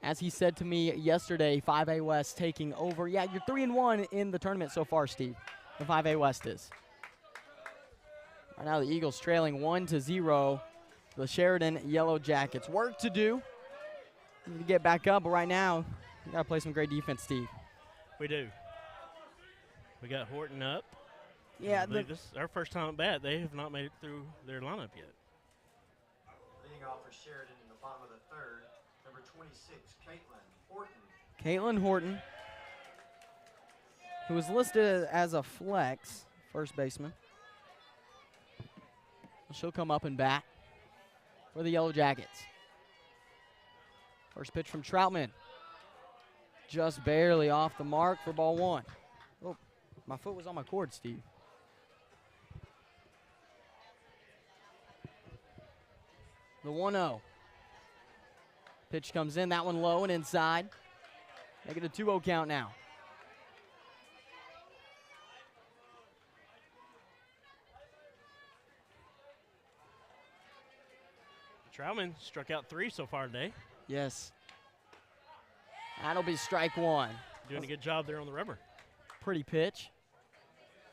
As he said to me yesterday, 5A West taking over. Yeah, you're 3-1 in the tournament so far, Steve. The 5A West is. Right now the Eagles trailing 1-0. The Sheridan Yellow Jackets. Work to do. We need to get back up, but right now we got to play some great defense, Steve. We do. We got Horton up. Yeah, this is our first time at bat. They have not made it through their lineup yet. Leading off for Sheridan in the bottom of the third, number 26, Caitlin Horton. Caitlin Horton, who was listed as a flex first baseman. She'll come up and bat for the Yellow Jackets. First pitch from Troutman. Just barely off the mark for ball 1. Oh, my foot was on my cord, Steve. The 1-0. Pitch comes in, that one low and inside. Make it a 2-0 count now. Troutman struck out 3 so far today. Yes. That'll be strike one. Doing a good job there on the rubber. Pretty pitch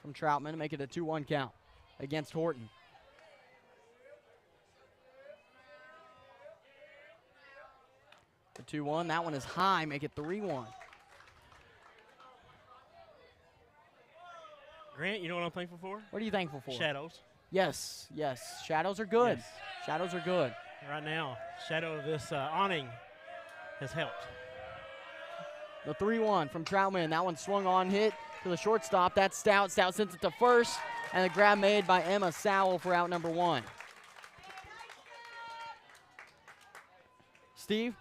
from Troutman to make it a 2-1 count against Horton. The 2-1, that one is high, make it 3-1. Grant, you know what I'm thankful for? What are you thankful for? Shadows. Yes, yes, shadows are good. Yes. Shadows are good. Right now, shadow of this awning has helped. The 3-1 from Troutman, that one swung on, hit to the shortstop. That's Stout. Stout sends it to first, and the grab made by Emma Sowell for out number 1. Steve,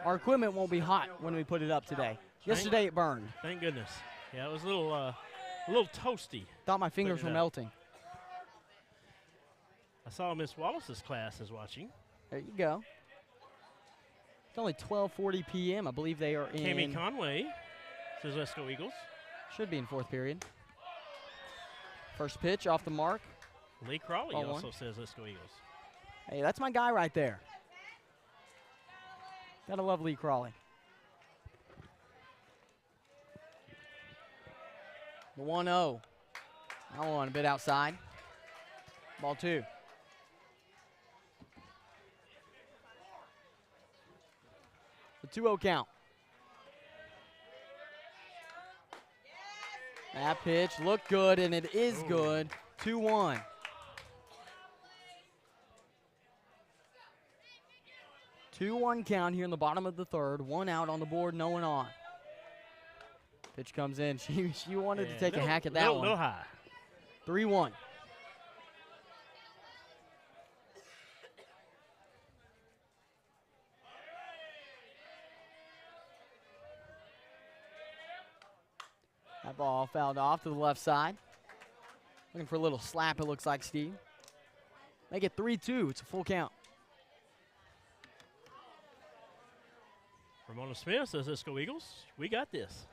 our equipment won't be hot when we put it up today. Yesterday it burned. Thank goodness. Yeah, it was a little toasty. Thought my fingers were melting. I saw Miss Wallace's class is watching. There you go. It's only 12:40 p.m. I believe they are in. Cami Conway says let's go Eagles. Should be in 4th period. First pitch off the mark. Lee Crawley Ball also one. says let's go Eagles. Hey, that's my guy right there. Gotta love Lee Crawley. The 1-0. That one a bit outside. Ball 2. The 2-0 count. That pitch looked good, and it is good. 2-1. Two-1 count here in the bottom of the 3rd. 1 out on the board, no one on. Pitch comes in. She wanted to take a hack at that one. Little high. 3-1. That ball fouled off to the left side. Looking for a little slap, it looks like, Steve. Make it 3-2. It's a full count. Ramona Smith says let's go Eagles. We got this.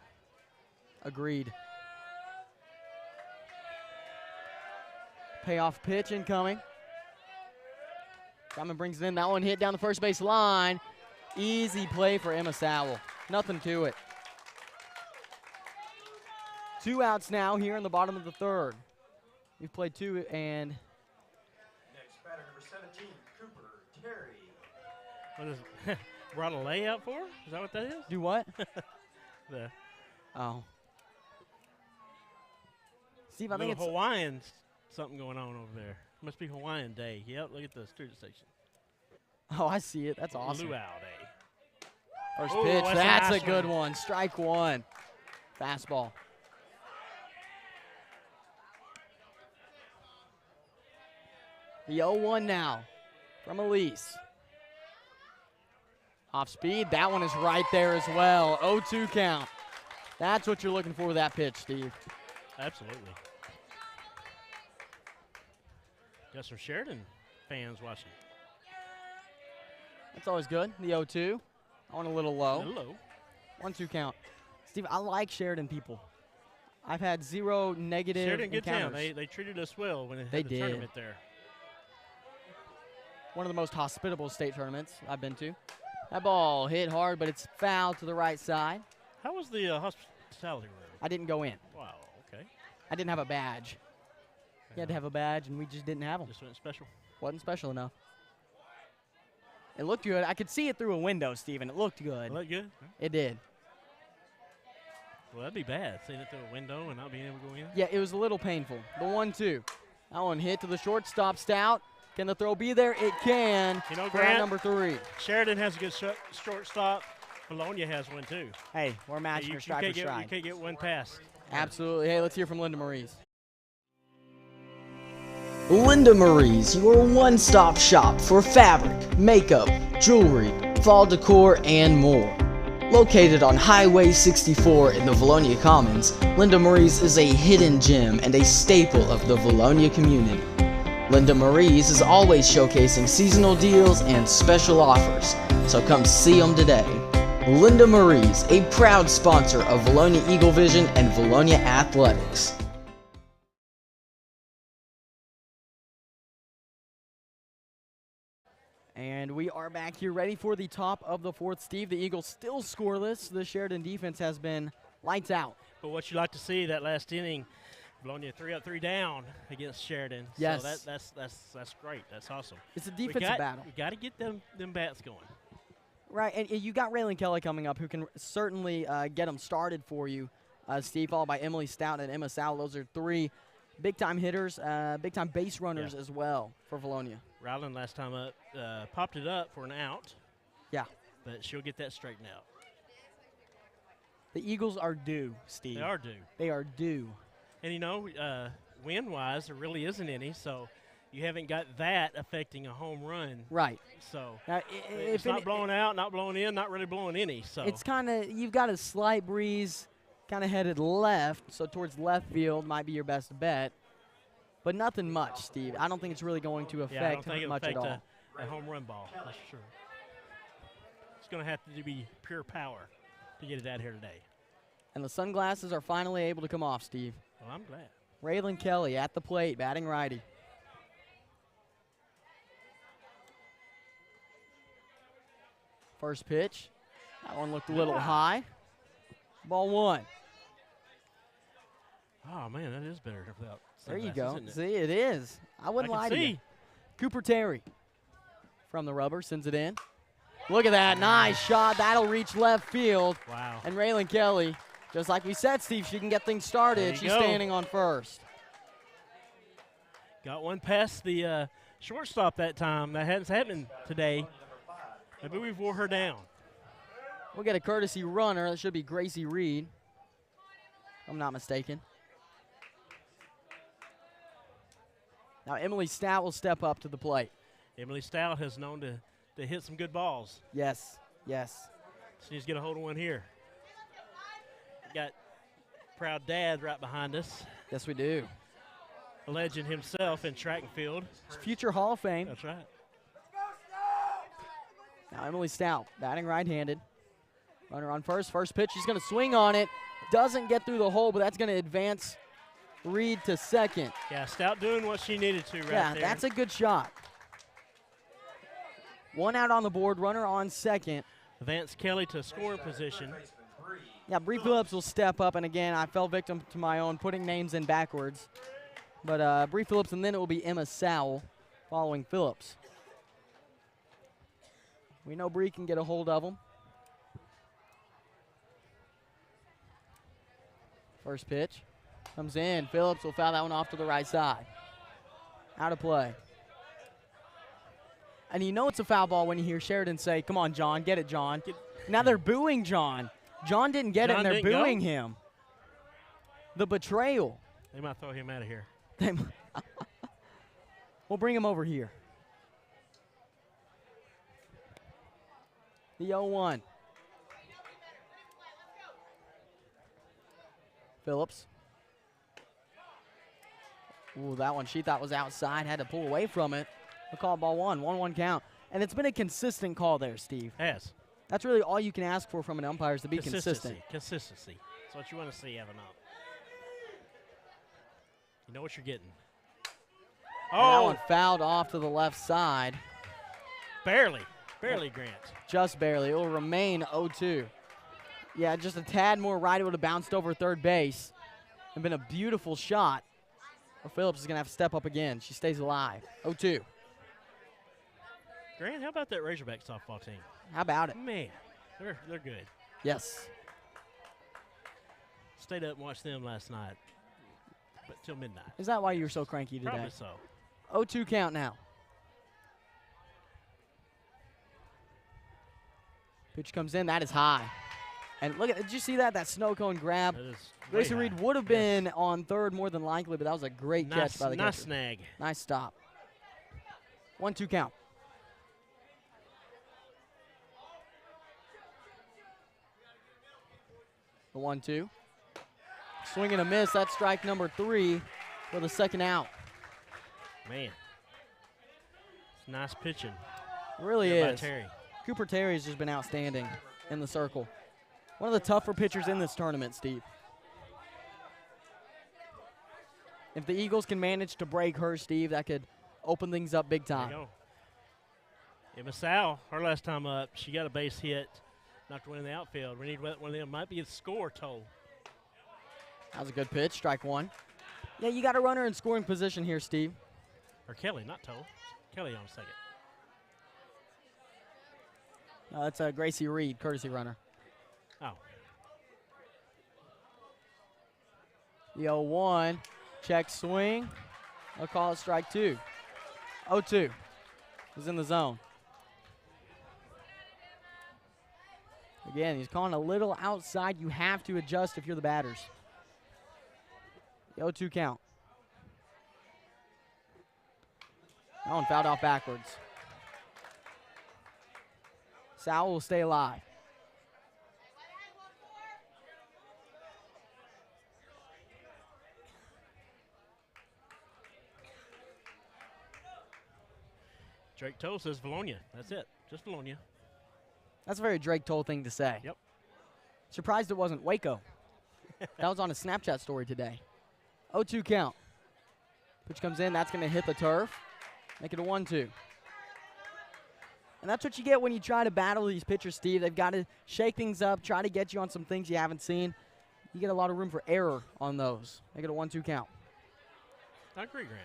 Agreed. Payoff pitch incoming. Diamond brings it in. That one hit down the first base line. Easy play for Emma Sowell. Nothing to it. 2 outs now here in the bottom of the 3rd. We've played 2 and. Next batter, number 17, Cooper Terry. What is it? Brought a layout for? Is that what that is? Do what? The Oh. Steve, I think it's. Hawaiian something going on over there. Must be Hawaiian Day. Yep, look at the student section. Oh, I see it. That's awesome. Luau Day. First Oh, pitch. that's a That's nice a good one. one. Strike 1. Fastball. The 0-1 now from Elise. Off speed. That one is right there as well. 0-2 count. That's what you're looking for with that pitch, Steve. Absolutely. Got some Sheridan fans watching. That's always good. The 0-2. On a little low. Hello. 1-2 count. Steve, I like Sheridan people. I've had 0 negative Sheridan, good town. encounters. They treated us well when They had the did. tournament there. One of the most hospitable state tournaments I've been to. That ball hit hard, but it's foul to the right side. How was the hospitality room? I didn't go in. Wow, okay. I didn't have a badge. You had to have a badge, and we just didn't have them. Just went special. Wasn't special enough. It looked good. I could see it through a window, Steven. It looked good. Well, that good? It did. Well, that'd be bad, seeing it through a window and not being able to go in. Yeah, it was a little painful. The 1-2. That one hit to the shortstop, Stout. Can the throw be there? It can. You know, for Grant, number 3. Sheridan has a good shortstop. Vilonia has one, too. Hey, we're matching her strike for you strike. can't get one pass. Absolutely. Hey, let's hear from Linda Maurice. Linda Marie's, your one-stop shop for fabric, makeup, jewelry, fall decor, and more. Located on Highway 64 in the Vilonia Commons, Linda Marie's is a hidden gem and a staple of the Vilonia community. Linda Marie's is always showcasing seasonal deals and special offers, so come see them today. Linda Marie's, a proud sponsor of Vilonia Eagle Vision and Vilonia Athletics. And we are back here ready for the top of the fourth. Steve, the Eagles still scoreless. The Sheridan defense has been lights out. But what you like to see, that last inning, Vilonia 3 up, 3 down against Sheridan. Yes. So that's great. That's awesome. It's a defensive battle. We got to get them bats going. Right, and you got Raylan Kelly coming up who can certainly get them started for you, Steve, followed by Emily Stout and Emma Sowell. Those are 3 big-time hitters, big-time base runners as well for Vilonia. Ryland last time up popped it up for an out. Yeah. But she'll get that straightened out. The Eagles are due, Steve. They are due. They are due. And, you know, wind-wise, there really isn't any, so you haven't got that affecting a home run. Right. So now, it's not blowing out, not blowing in, not really blowing any. So it's kind of, you've got a slight breeze kind of headed left, so towards left field might be your best bet. But nothing much, Steve. I don't think it's really going to affect I don't think much it'll at affect all. a home run ball, that's sure. It's going to have to be pure power to get it out here today. And the sunglasses are finally able to come off, Steve. Well, I'm glad. Raylan Kelly at the plate, batting righty. First pitch. That one looked a little high. Ball 1. Oh, man, that is better without There you sunglasses, go. isn't it? See, it is. I wouldn't lie to you. Cooper Terry from the rubber sends it in. Look at that. Nice shot. That'll reach left field. Wow. And Raylan Kelly, just like we said, Steve, she can get things started. She's standing on first. Got one past the shortstop that time. That hasn't happened today. Maybe we've wore her down. We'll get a courtesy runner. That should be Gracie Reed, if I'm not mistaken. Now Emily Stout will step up to the plate. Emily Stout has known to hit some good balls. Yes, yes. She needs to get a hold of one here. Got proud dad right behind us. Yes, we do. A legend himself in track and field. Future Hall of Fame. That's right. Now Emily Stout, batting right-handed. Runner on first. First pitch, she's going to swing on it. Doesn't get through the hole, but that's going to advance Reed to second. Yeah, Stout doing what she needed to right there. Yeah, that's a good shot. 1 out on the board, runner on second. Advance Kelly to scoring position. Yeah, Bree Phillips will step up, and again, I fell victim to my own putting names in backwards. But Bree Phillips, and then it will be Emma Sowell following Phillips. We know Bree can get a hold of them. First pitch comes in. Phillips will foul that one off to the right side. Out of play. And you know it's a foul ball when you hear Sheridan say, "Come on, John, get it, John." Now they're booing John. John didn't get it, and they're booing him. The betrayal. They might throw him out of here. We'll bring him over here. The 0-1. Phillips. Ooh, that one she thought was outside. Had to pull away from it. We'll call ball 1. 1-1 count. And it's been a consistent call there, Steve. Yes. That's really all you can ask for from an umpire is to be consistent. Consistency. That's what you want to see having up. You know what you're getting. Oh! That one fouled off to the left side. Barely. Barely, Grant. Just barely. It will remain 0-2. Yeah, just a tad more right. It would have bounced over third base. And been a beautiful shot. Or Phillips is going to have to step up again. She stays alive. 0-2. Grant, how about that Razorback softball team? How about it? Man, they're good. Yes. Stayed up and watched them last night, but till midnight. Is that why you were so cranky today? Probably so. 0-2 count now. Pitch comes in. That is high. And look at, did you see that? That snow cone grab. Gracie Reed would have been on third more than likely, but that was a great catch by the catcher. Nice snag. Nice stop. 1-2 count. The 1-2. Swing and a miss. That's strike number 3 for the second out. Man. It's nice pitching. It really is. Terry. Cooper Terry has just been outstanding in the circle. One of the tougher pitchers in this tournament, Steve. If the Eagles can manage to break her, Steve, that could open things up big time. There you go. Yeah, Miss Al, her last time up, she got a base hit, knocked one in the outfield. We need one of them. Might be a score toll. That was a good pitch, strike one. Yeah, you got a runner in scoring position here, Steve. Or Kelly, not toll. Kelly on second. That's a Gracie Reed, courtesy runner. Oh. The 0-1, check swing. I'll call it strike two. 0-2 was in the zone. Again, he's calling a little outside. You have to adjust if you're the batters. The 0-2 count. That one fouled off backwards. Sal will stay alive. Drake Toll says Vilonia. That's it. Just Vilonia. That's a very Drake Toll thing to say. Yep. Surprised it wasn't Waco. That was on a Snapchat story today. 0-2 count. Pitch comes in. That's going to hit the turf. Make it a 1-2. And that's what you get when you try to battle these pitchers, Steve. They've got to shake things up, try to get you on some things you haven't seen. You get a lot of room for error on those. Make it a 1-2 count. I agree, Grant.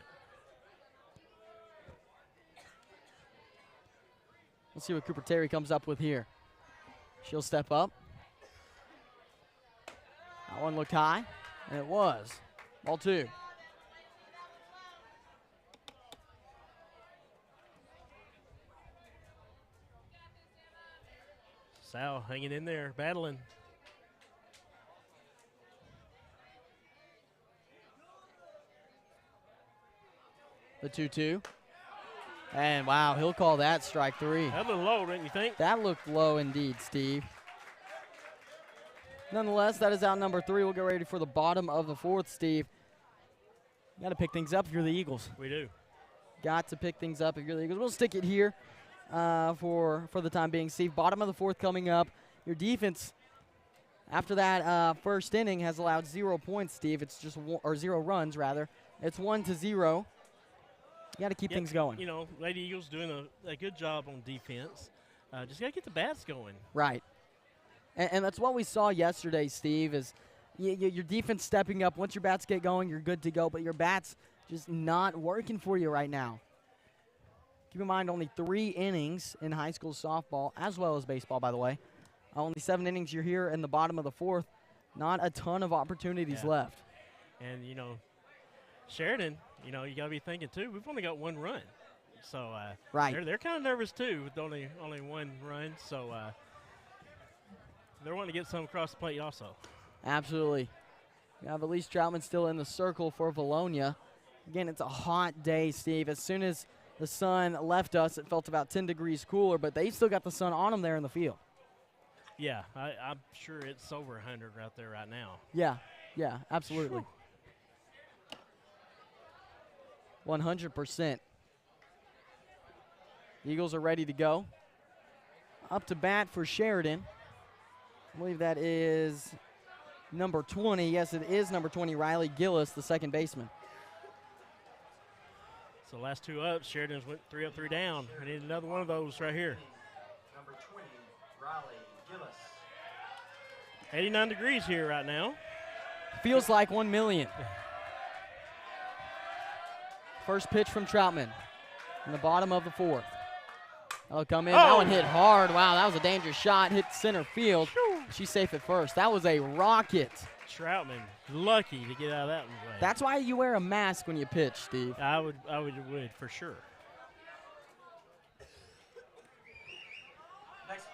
Let's see what Cooper Terry comes up with here. She'll step up. That one looked high, and it was. Ball two. Sal hanging in there, battling. The 2-2. And, wow, he'll call that strike three. That a little low, didn't you think? That looked low indeed, Steve. Nonetheless, that is out number three. We'll get ready for the bottom of the fourth, Steve. You got to pick things up if you're the Eagles. We do. Got to pick things up if you're the Eagles. We'll stick it here for the time being, Steve. Bottom of the fourth coming up. Your defense, after that first inning, has allowed 0 points, Steve. It's just or 0 runs, rather. It's 1-0. You got to keep things going. You know, Lady Eagles doing a good job on defense. Just got to get the bats going. Right. And that's what we saw yesterday, Steve, is your defense stepping up. Once your bats get going, you're good to go. But your bats just not working for you right now. Keep in mind, only 3 innings in high school softball, as well as baseball, by the way. Only 7 innings. You're here in the bottom of the fourth. Not a ton of opportunities left. And, you know, Sheridan, you know, you got to be thinking, too, we've only got 1 run. So right. They're kind of nervous, too, with only 1 run. So they're wanting to get some across the plate also. Absolutely. You have Elise Troutman still in the circle for Vilonia. Again, it's a hot day, Steve. As soon as the sun left us, it felt about 10 degrees cooler, but they still got the sun on them there in the field. Yeah, I'm sure it's over 100 out there right now. Yeah, absolutely. 100%. Eagles are ready to go. Up to bat for Sheridan. I believe that is number 20. Yes, it is number 20, Riley Gillis, the second baseman. So last 2 ups, Sheridan's went 3 up, 3 down. I need another one of those right here. Number 20, Riley Gillis. 89 degrees here right now. Feels like 1 million. First pitch from Troutman in the bottom of the fourth. That'll come in. That one hit hard. Wow, that was a dangerous shot. Hit center field. She's safe at first. That was a rocket. Troutman lucky to get out of that one. That's why you wear a mask when you pitch, Steve. I would for sure.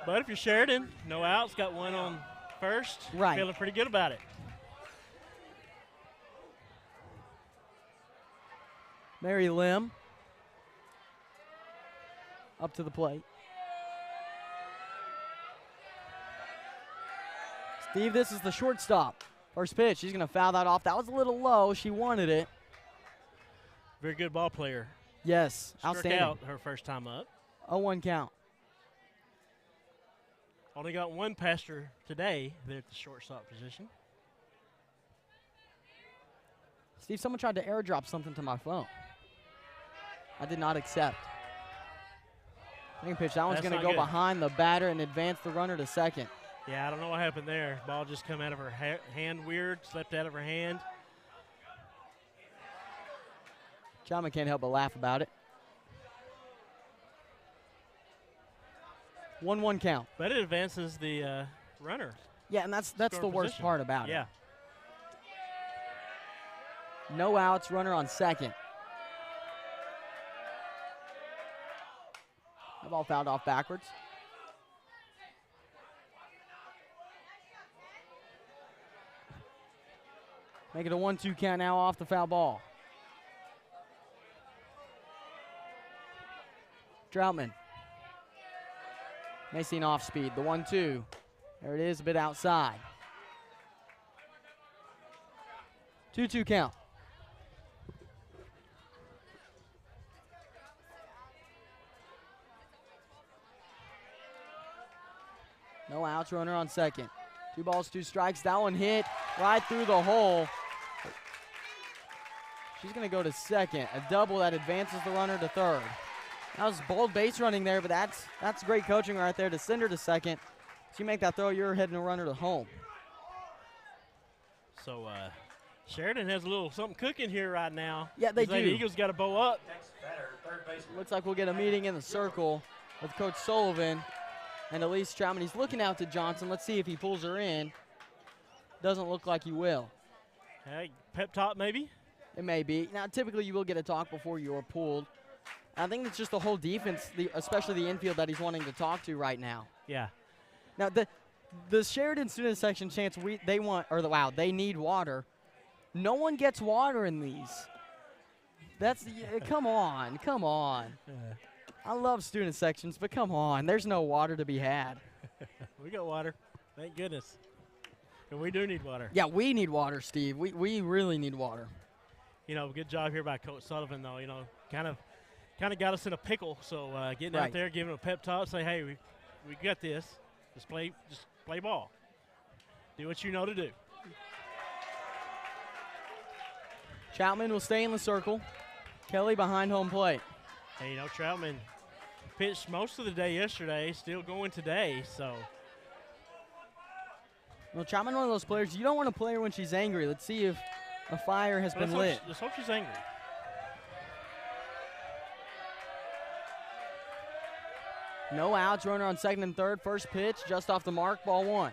But if you're Sheridan, no outs, got 1 on first. Right. Feeling pretty good about it. Mary Lim up to the plate. Steve, this is the shortstop. First pitch, she's going to foul that off. That was a little low. She wanted it. Very good ball player. Yes, Struck outstanding. out her first time up. 0-1 count. Only got 1 past her today there at the shortstop position. Steve, someone tried to airdrop something to my phone. I did not accept. Second pitch, that one's That's going to not go good. behind the batter and advance the runner to second. Yeah, I don't know what happened there. Ball just come out of her hand weird, slipped out of her hand. Chapman can't help but laugh about it. 1-1 count. But it advances the runner. Yeah, and that's the Scoring worst position. part about Yeah. it. No outs, runner on second. The ball fouled off backwards. Make it a 1-2 count now off the foul ball. Troutman. Mason off speed, the 1-2. There it is, a bit outside. 2-2 count. No outs, runner on second. 2 balls, 2 strikes. That one hit right through the hole. She's going to go to second. A double that advances the runner to third. That was bold base running there, but that's great coaching right there to send her to second. So you make that throw, you're heading a runner to home. So Sheridan has a little something cooking here right now. Yeah, they Looks like do. The Eagles got to bow up. Next batter, third baseman. Looks like we'll get a meeting in the circle with Coach Sullivan and Elise Troutman. He's looking out to Johnson. Let's see if he pulls her in. Doesn't look like he will. Hey, pep talk maybe? It may be. Now, typically you will get a talk before you're pulled. I think it's just the whole defense, especially the infield, that he's wanting to talk to right now. Yeah. Now, the Sheridan student section chants they need water. No one gets water in these. Come on. I love student sections, but come on. There's no water to be had. We got water. Thank goodness. And we do need water. Yeah, we need water, Steve. We really need water. You know, good job here by Coach Sullivan, though. You know, kind of got us in a pickle. So getting Right. out there, giving a pep talk, say, hey, we got this. Just play ball. Do what you know to do. Troutman will stay in the circle. Kelly behind home plate. Hey, you know, Troutman pitched most of the day yesterday, still going today. So Well, Troutman, one of those players, you don't want to play her when she's angry. Let's see if a fire has been lit. Let's hope she's angry. No outs, runner on second and third. First pitch, just off the mark, ball 1.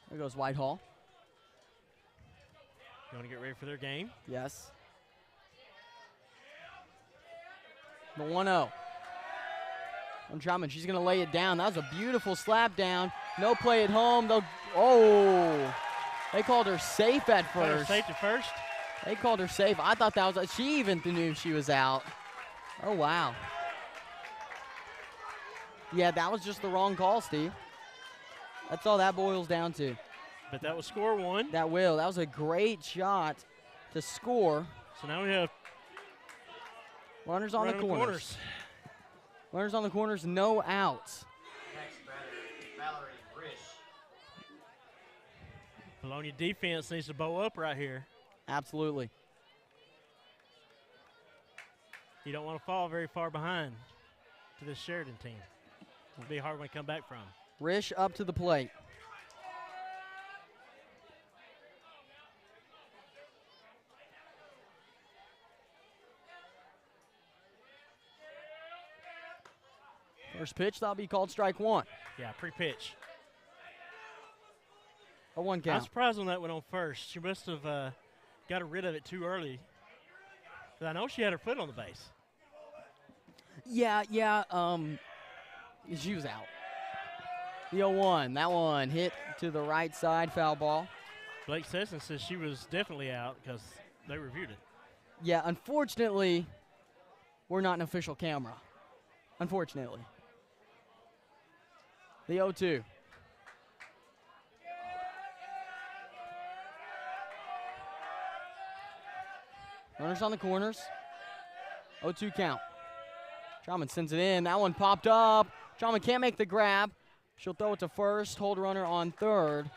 There goes Whitehall. You want to get ready for their game? Yes. The 1-0. And Troutman, she's going to lay it down. That was a beautiful slap down. No play at home. They called her safe at first. Safety first. They called her safe. I thought that was, she even knew she was out. Oh, wow. Yeah, that was just the wrong call, Steve. That's all that boils down to. But that was score 1. That was a great shot to score. So now we have Runners on the corners. Runners on the corners, no outs. Next batter, Valerie Rish. Vilonia defense needs to bow up right here. Absolutely. You don't want to fall very far behind to this Sheridan team. It'll be a hard one to come back from. Rish up to the plate. First pitch, that'll be called strike 1. Yeah, pre-pitch. A 1 I'm count. surprised when that went on first. She must have got rid of it too early. 'Cause I know she had her foot on the base. Yeah, she was out. The 0-1, that one hit to the right side, foul ball. Blake Sesson says she was definitely out because they reviewed it. Yeah, unfortunately, we're not an official camera. Unfortunately. The 0-2. Runners on the corners. 0-2 count. Troutman sends it in. That one popped up. Troutman can't make the grab. She'll throw it to first, hold runner on third.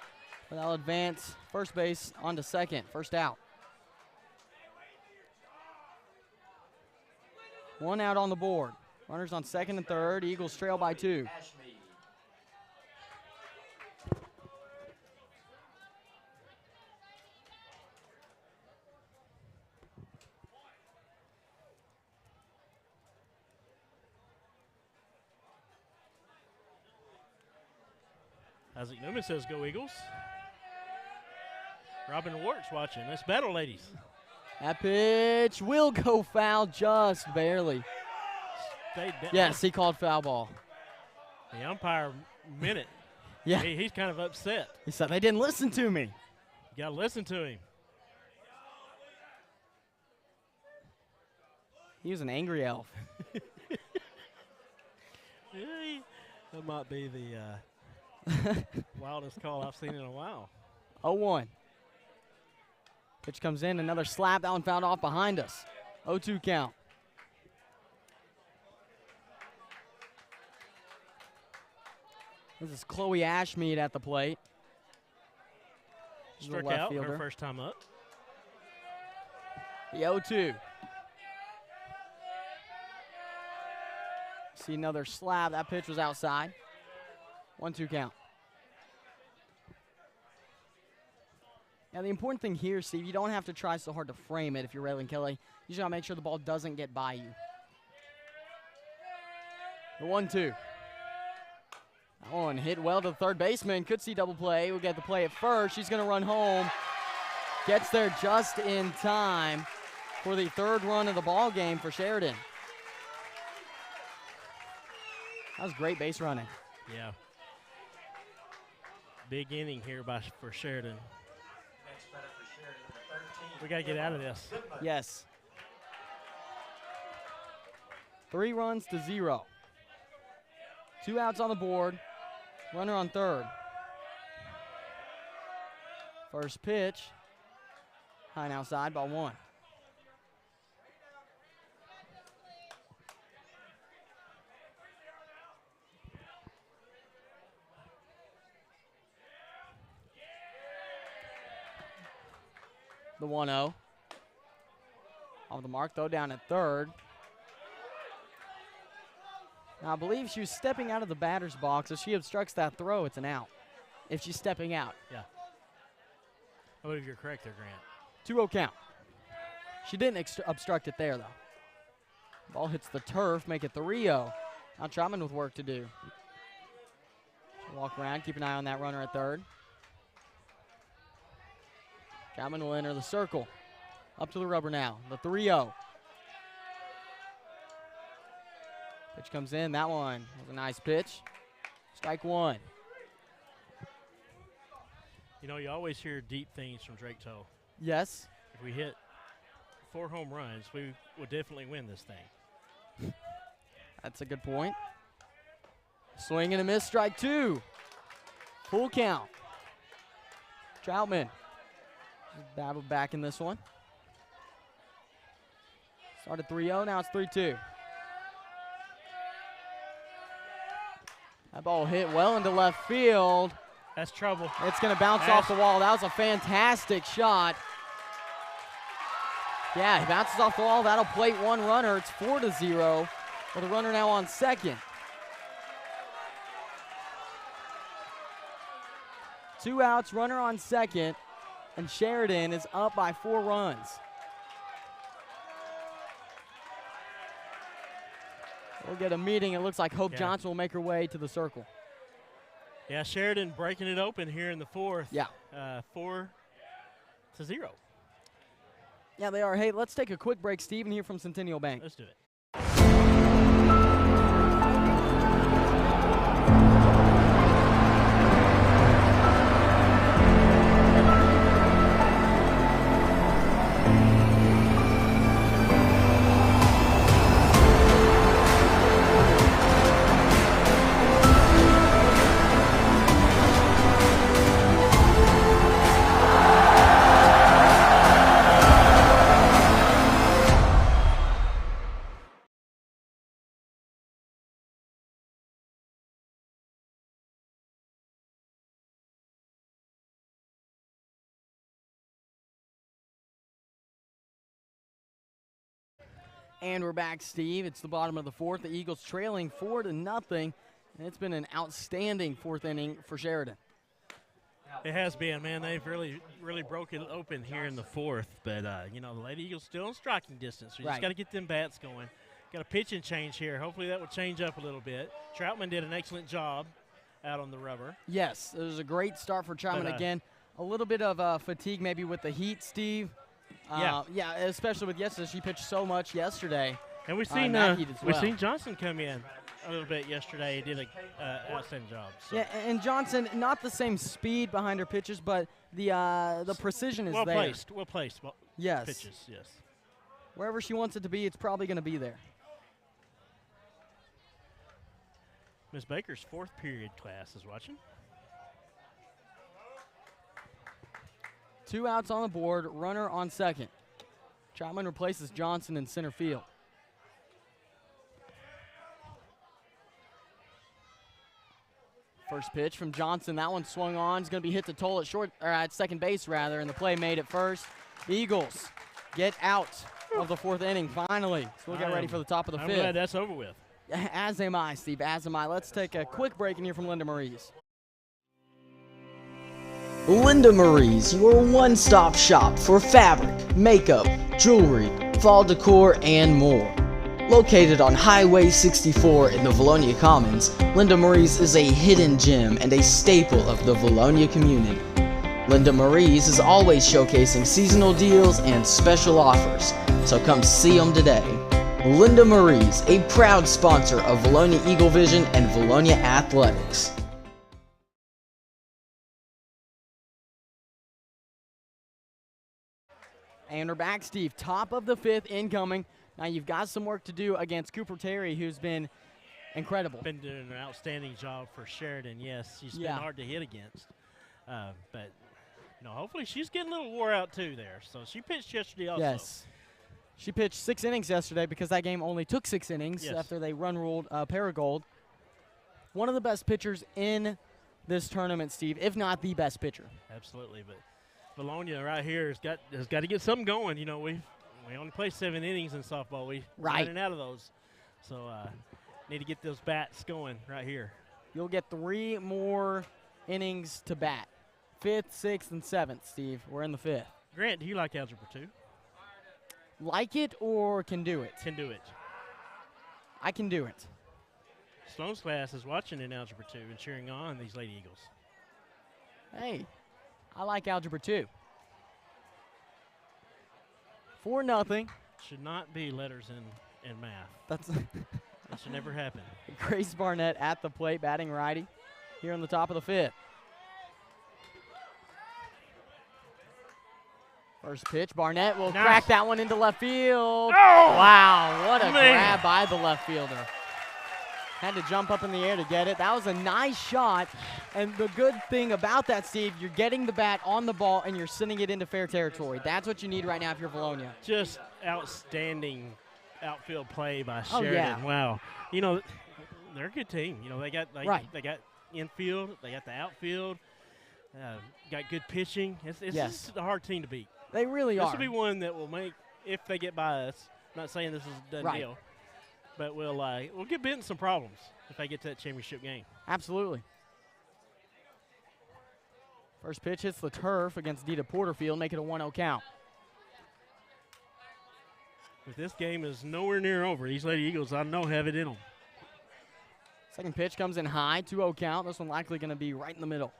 But that'll advance first base onto second. First out. 1 out on the board. Runners on second and third. Eagles trail by 2. Ashmead. Isaac Newman says, "Go Eagles." Robin Warwick's watching. Let's battle, ladies. That pitch will go foul just barely. Yes, he called foul ball. The umpire meant it. Yeah. He's kind of upset. He said, they didn't listen to me. You got to listen to him. He was an angry elf. That might be the wildest call I've seen in a while. 0-1. Pitch comes in, another slap. That one fouled off behind us. 0-2 count. This is Chloe Ashmead at the plate. She's the Struck left out fielder. her first time up. The 0-2. See another slap. That pitch was outside. 1-2 count. Now, the important thing here, Steve, you don't have to try so hard to frame it if you're Raylan Kelly. You just got to make sure the ball doesn't get by you. The 1-2. That one hit well to the third baseman. Could see double play. We'll get the play at first. She's going to run home. Gets there just in time for the third run of the ball game for Sheridan. That was great base running. Yeah. Big inning here for Sheridan. Next batter for Sheridan, number 13. We got to get out of this. Yes. 3 runs to 0. 2 outs on the board. Runner on third. First pitch. High and outside, ball 1. The 1-0. Off the mark, though, down at third. Now, I believe she was stepping out of the batter's box. If she obstructs that throw, it's an out. If she's stepping out. Yeah. I believe you're correct there, Grant. 2-0 count. She didn't obstruct it there, though. Ball hits the turf, make it 3-0. Now Troutman with work to do. Walk around, keep an eye on that runner at third. Troutman will enter the circle. Up to the rubber now, the 3-0. Pitch comes in, that one was a nice pitch. Strike 1. You know, you always hear deep things from Drake Toll. Yes. If we hit 4 home runs, we would definitely win this thing. That's a good point. Swing and a miss, strike 2. Full count. Troutman battled back in this one. Started 3-0, now it's 3-2. That ball hit well into left field. That's trouble. It's going to bounce off the wall. That was a fantastic shot. Yeah, he bounces off the wall. That'll plate 1 runner. It's 4-0 with a runner now on second. 2 outs, runner on second, and Sheridan is up by 4 runs. We'll get a meeting. It looks like Hope Johnson will make her way to the circle. Yeah, Sheridan breaking it open here in the 4th. Yeah. 4-0. Yeah, they are. Hey, let's take a quick break. Steven here from Centennial Bank. Let's do it. And we're back, Steve. It's the bottom of the fourth. The Eagles trailing 4-0. And it's been an outstanding fourth inning for Sheridan. It has been, man. They've really broken open here in the fourth. But, you know, the Lady Eagles still in striking distance. So you just got to get them bats going. Got a pitching change here. Hopefully that will change up a little bit. Troutman did an excellent job out on the rubber. Yes, it was a great start for Troutman again. A little bit of fatigue maybe with the heat, Steve. Yeah, especially with yesterday. She pitched so much yesterday. And we've seen Johnson come in a little bit yesterday. He did an outstanding job. So. Yeah, and Johnson, not the same speed behind her pitches, but the precision is there. Well placed. Yes. Pitches, yes. Wherever she wants it to be, it's probably going to be there. Ms. Baker's fourth period class is watching. 2 outs on the board, runner on second. Troutman replaces Johnson in center field. First pitch from Johnson. That one swung on. It's going to be hit to Toll at second base, rather, and the play made at first. Eagles get out of the fourth inning finally. So we'll get ready for the top of the fifth. I'm glad that's over with. As am I, Steve. As am I. Let's take a quick break and hear from Linda Marie's. Linda Marie's, your one-stop shop for fabric, makeup, jewelry, fall decor, and more. Located on Highway 64 in the Vilonia Commons, Linda Marie's is a hidden gem and a staple of the Vilonia community. Linda Marie's is always showcasing seasonal deals and special offers, so come see them today. Linda Marie's, a proud sponsor of Vilonia Eagle Vision and Vilonia Athletics. And we're back, Steve. Top of the fifth incoming. Now you've got some work to do against Cooper Terry, who's been incredible. Been doing an outstanding job for Sheridan, yes. She's been hard to hit against. But, you know, hopefully she's getting a little wore out too there. So she pitched yesterday also. Yes. She pitched 6 innings yesterday because that game only took 6 innings after they run-ruled Paragold. One of the best pitchers in this tournament, Steve, if not the best pitcher. Absolutely, but Vilonia right here has got to get something going. You know, we only play 7 innings in softball. We in and out of those. So need to get those bats going right here. You'll get 3 more innings to bat. 5th, 6th, and 7th, Steve. We're in the 5th. Grant, do you like Algebra 2? Like it or can do it? Can do it. I can do it. Sloan's class is watching in Algebra 2 and cheering on these Lady Eagles. Hey, I like Algebra 2. 4-0. Should not be letters in math. That's that should never happen. Grace Barnett at the plate, batting righty here on the top of the 5th. First pitch, Barnett will crack that one into left field. Oh! Wow, what a grab by the left fielder. Had to jump up in the air to get it. That was a nice shot. And the good thing about that, Steve, you're getting the bat on the ball and you're sending it into fair territory. That's what you need right now if you're Vilonia. Just outstanding outfield play by Sheridan. Oh, yeah. Wow. You know, they're a good team. You know, they got infield, they got the outfield, got good pitching. It's just a hard team to beat. They really are. This will be one that will make, if they get by us, I'm not saying this is a done deal, but we'll give Benton some problems if they get to that championship game. Absolutely. First pitch hits the turf against Dita Porterfield, make it a 1-0 count. If this game is nowhere near over, these Lady Eagles, I know, have it in them. Second pitch comes in high, 2-0 count. This one likely going to be right in the middle.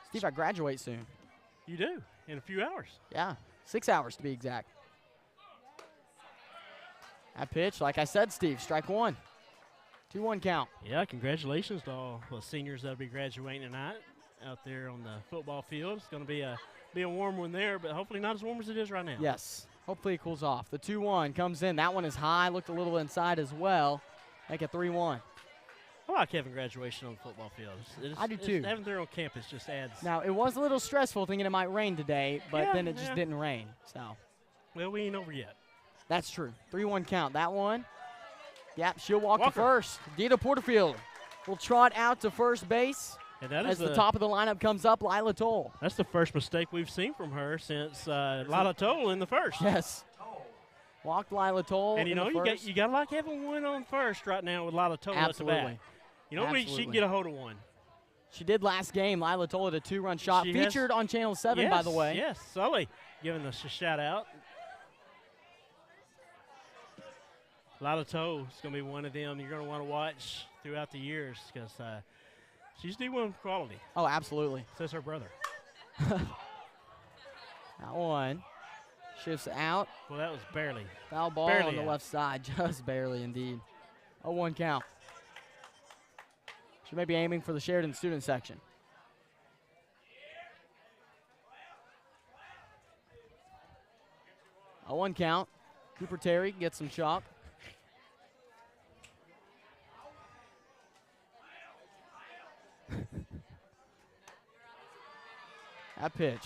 Steve, I graduate soon. You do, in a few hours. Yeah, 6 hours to be exact. That pitch, like I said, Steve, strike one. 2-1 count. Yeah, congratulations to all the seniors that will be graduating tonight out there on the football field. It's going to be a warm one there, but hopefully not as warm as it is right now. Yes, hopefully it cools off. The 2-1 comes in. That one is high, looked a little inside as well. Make it 3-1. I like having graduation on the football field. I do too. Having there on campus just adds. Now, it was a little stressful thinking it might rain today, but then it just didn't rain. So. Well, we ain't over yet. That's true. 3-1 count. That one, yep, she'll walk to first. Dita Porterfield will trot out to first base. And that As is the top of the lineup comes up, Lila Toll. That's the first mistake we've seen from her since Lila Toll in the first. Yes. Walked Lila Toll. And you know, you got to like having one on first right now with Lila Toll Absolutely. at the bat. You know, she can get a hold of one. She did last game. Lila Toll had a 2-run shot. Featured on Channel 7, by the way. Yes, Sully giving us a shout out. Lila Toll is going to be one of them you're going to want to watch throughout the years because she's D1 quality. Oh, absolutely. Says her brother. That one shifts out. Well, that was barely. Foul ball on the left side, just barely indeed. 0-1 count. She may be aiming for the Sheridan student section. A 1 count. Cooper Terry gets some chalk. That pitch.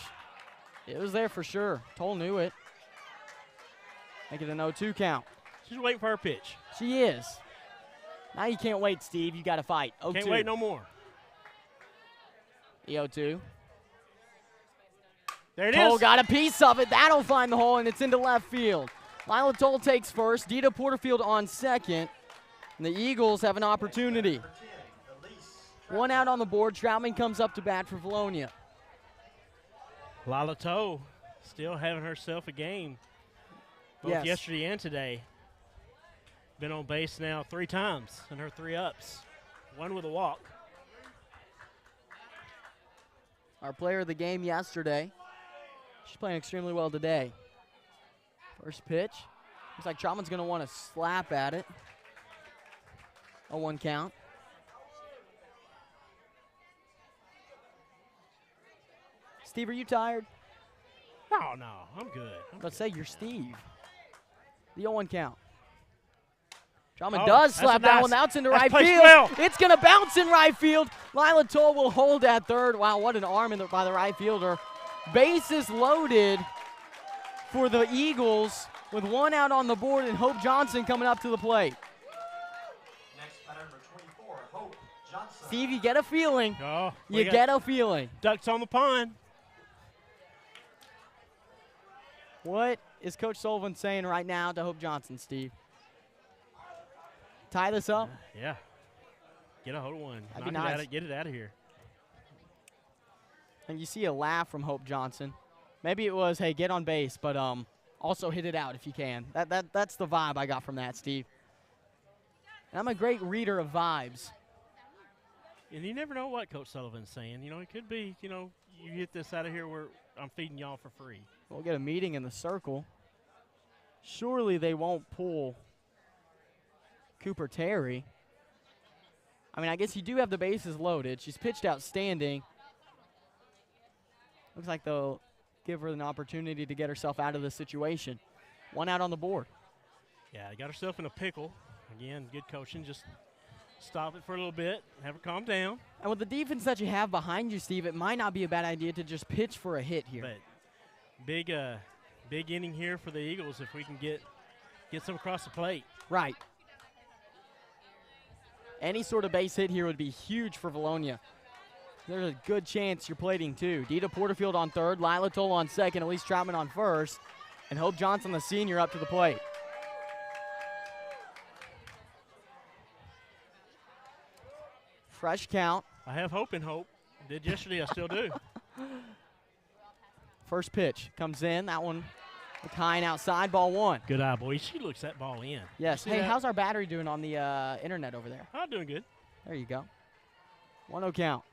It was there for sure. Toll knew it. Make it an 0-2 count. She's waiting for her pitch. She is. Now you can't wait, Steve. You got to fight. 0-2. Can't wait no more. 0-2. There it Toll is. got a piece of it. That'll find the hole, and it's into left field. Lila Toll takes first. Dita Porterfield on second. And the Eagles have an opportunity. 1 out on the board. Troutman comes up to bat for Vilonia. Lila Toll still having herself a game. Both yesterday and today. Been on base now 3 times in her 3 ups. 1 with a walk. Our player of the game yesterday. She's playing extremely well today. First pitch. Looks like Troutman's going to want to slap at it. 0-1 count. Steve, are you tired? No, I'm good. Let's say you're Steve. The 0-1 count. Troutman does slap that one. That's into right field. Well. It's going to bounce in right field. Lila Toll will hold at third. Wow, what an arm by the right fielder. Bases loaded for the Eagles with 1 out on the board and Hope Johnson coming up to the plate. Next batter, number 24, Hope Johnson. Steve, you get a feeling. Oh, you get a feeling. Ducks on the pond. What is Coach Sullivan saying right now to Hope Johnson, Steve? Tie this up? Yeah. Get a hold of one. That'd be nice. Get it out of here. And you see a laugh from Hope Johnson. Maybe it was, hey, get on base, but also hit it out if you can. That's the vibe I got from that, Steve. And I'm a great reader of vibes. And you never know what Coach Sullivan's saying. You know, it could be, you know, you get this out of here where I'm feeding y'all for free. We'll get a meeting in the circle. Surely they won't pull Cooper Terry. I mean, I guess you do have the bases loaded. She's pitched outstanding. Looks like they'll give her an opportunity to get herself out of the situation. 1 out on the board. Yeah, got herself in a pickle. Again, good coaching. Just stop it for a little bit, have her calm down. And with the defense that you have behind you, Steve, it might not be a bad idea to just pitch for a hit here. But big inning here for the Eagles if we can get some across the plate. Right. Any sort of base hit here would be huge for Vilonia. There's a good chance you're plating too. Dita Porterfield on third, Lila Toll on second, Elise Troutman on first, and Hope Johnson, the senior, up to the plate. Fresh count. I have hope in hope. Did yesterday, I still do. First pitch comes in. That one high and outside, ball 1. Good eye, boy. She looks that ball in. Yes. Hey, how's our battery doing on the internet over there? I'm doing good. There you go. 1-0 count.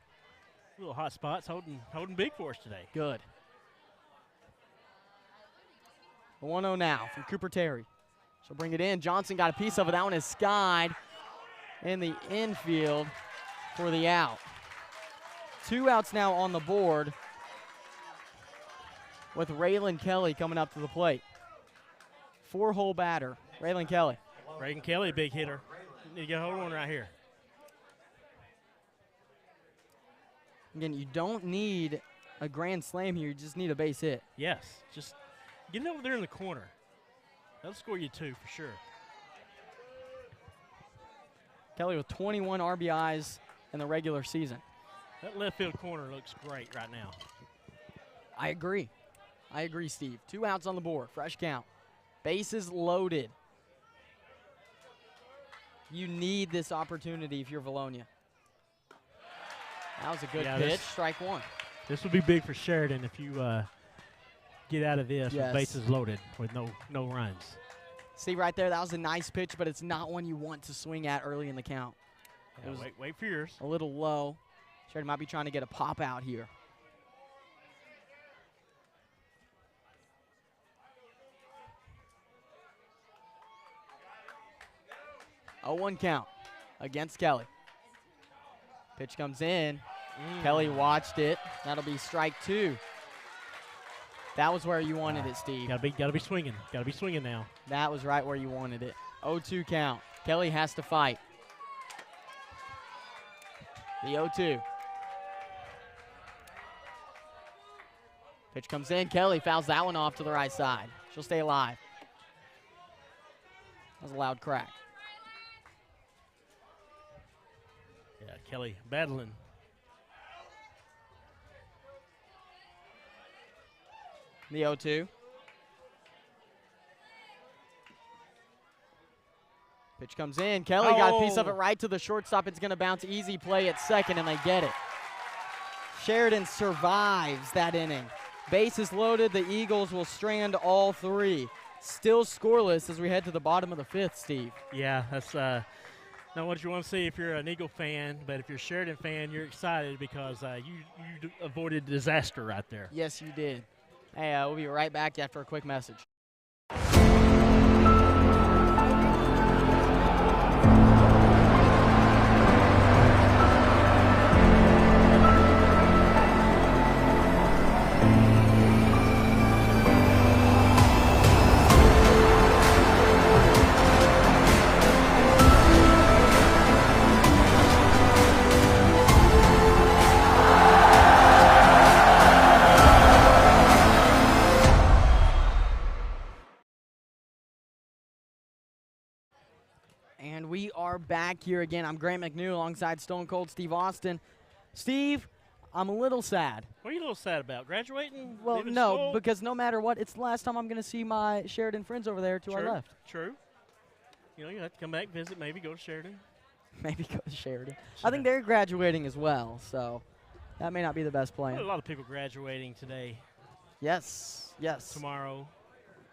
Little hot spots holding big for us today. Good. 1-0 now from Cooper Terry. She'll bring it in. Johnson got a piece of it. That one is skied in the infield for the out. 2 outs now on the board with Raylan Kelly coming up to the plate. 4-hole batter, Raylan Kelly. Raylan Kelly, big hitter. Need to get a hold of one right here. Again, you don't need a grand slam here. You just need a base hit. Yes, just get it over there in the corner. That'll score you 2 for sure. Kelly with 21 RBIs in the regular season. That left field corner looks great right now. I agree. I agree, Steve. 2 outs on the board. Fresh count. Bases loaded. You need this opportunity if you're Vilonia. That was a good pitch. Strike one. This would be big for Sheridan if you get out of this with bases loaded with no runs. See right there, that was a nice pitch, but it's not one you want to swing at early in the count. Yeah, wait for yours. A little low. Sheridan might be trying to get a pop out here. Oh, 1 count against Kelly. Pitch comes in. Kelly watched it. That'll be strike 2. That was where you wanted it, Steve. Gotta be swinging. Gotta be swinging now. That was right where you wanted it. 0-2 count. Kelly has to fight. The 0-2. Pitch comes in. Kelly fouls that one off to the right side. She'll stay alive. That was a loud crack. Yeah, Kelly battling. The 0-2. Pitch comes in. Kelly got a piece of it right to the shortstop. It's going to bounce. Easy play at second, and they get it. Sheridan survives that inning. Bases loaded. The Eagles will strand all 3. Still scoreless as we head to the bottom of the 5th, Steve. Yeah, that's not what you want to see if you're an Eagle fan, but if you're a Sheridan fan, you're excited because you avoided disaster right there. Yes, you did. Hey, we'll be right back after a quick message. And we are back here again. I'm Grant McNew alongside Stone Cold Steve Austin. Steve, I'm a little sad. What are you a little sad about? Graduating? Well, leaving no, school? because no matter what, it's the last time I'm going to see my Sheridan friends over there to our left. True. You have to come back, visit, maybe go to Sheridan. Maybe go to Sheridan. I think they're graduating as well, so that may not be the best plan. A lot of people graduating today. Yes. Tomorrow.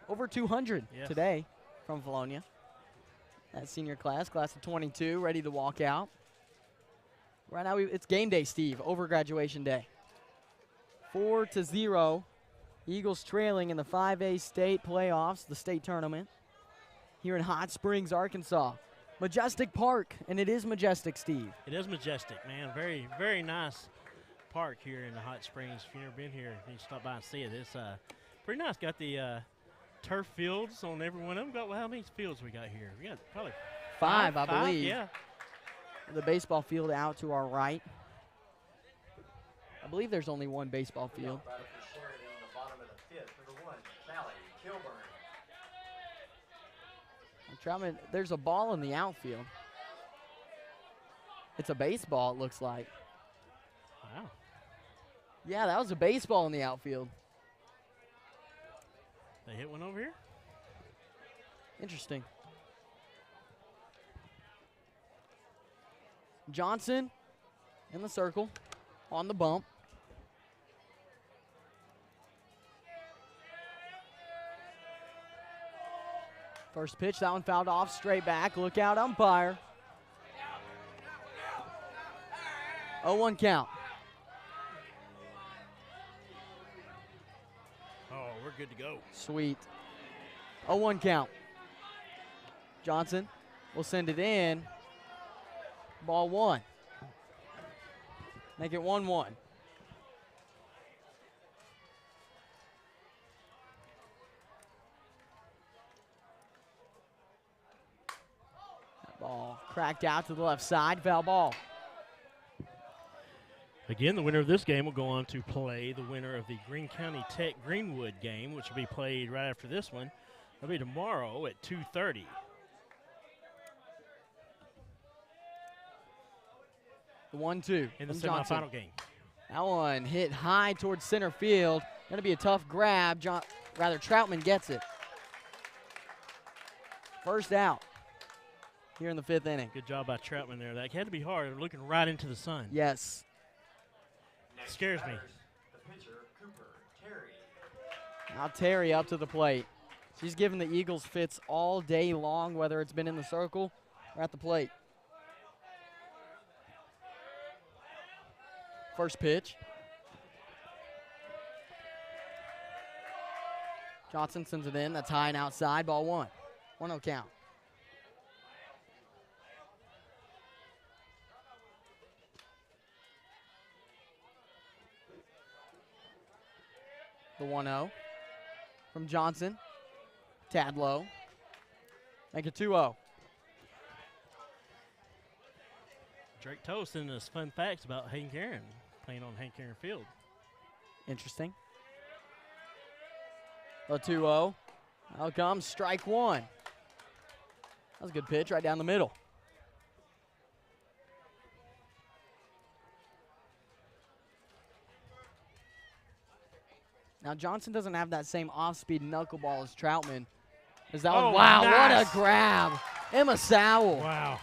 Over 200 today from Vilonia. That senior class of 22, ready to walk out. Right now, it's game day, Steve, over graduation day. 4-0. Eagles trailing in the 5A state playoffs, the state tournament, here in Hot Springs, Arkansas. Majestic Park, and it is majestic, Steve. It is majestic, man. Very, very nice park here in the Hot Springs. If you've never been here, you can stop by and see it. It's pretty nice. Got the turf fields on every one of them. How many fields we got here? We got probably five, I believe. Yeah. The baseball field out to our right. I believe there's only one baseball field. Right for Sheridan in the bottom of the 5th. Number 1, Callie Kilburn. There's a ball in the outfield. It's a baseball, it looks like. Wow. Yeah, that was a baseball in the outfield. They hit one over here? Interesting. Johnson in the circle, on the bump. First pitch, that one fouled off, straight back. Look out, umpire. 0-1 count. Oh, we're good to go. Sweet. 0-1 count. Johnson will send it in. Ball 1. Make it 1-1. That ball cracked out to the left side. Foul ball. Again, the winner of this game will go on to play the winner of the Greene County Tech Greenwood game, which will be played right after this one. That'll be tomorrow at 2:30. The 1-2 in the from Johnson. semifinal game. That one hit high towards center field. Going to be a tough grab. Troutman gets it. First out here in the 5th inning. Good job by Troutman there. That had to be hard. Looking right into the sun. Yes. Scares me. The pitcher, Cooper Terry. Now Terry up to the plate. She's given the Eagles fits all day long, whether it's been in the circle or at the plate. First pitch. Johnson sends it in. That's high and outside. Ball 1. 1-0 count. The 1-0 from Johnson. Tad low. Make it 2-0. Drake Toe sending us fun facts about Hank Aaron playing on Hank Aaron Field. Interesting. The 2-0. Out comes strike 1. That was a good pitch right down the middle. Now Johnson doesn't have that same off-speed knuckleball as Troutman. Is that one? Wow, nice. What a grab. Emma Sowell. Wow.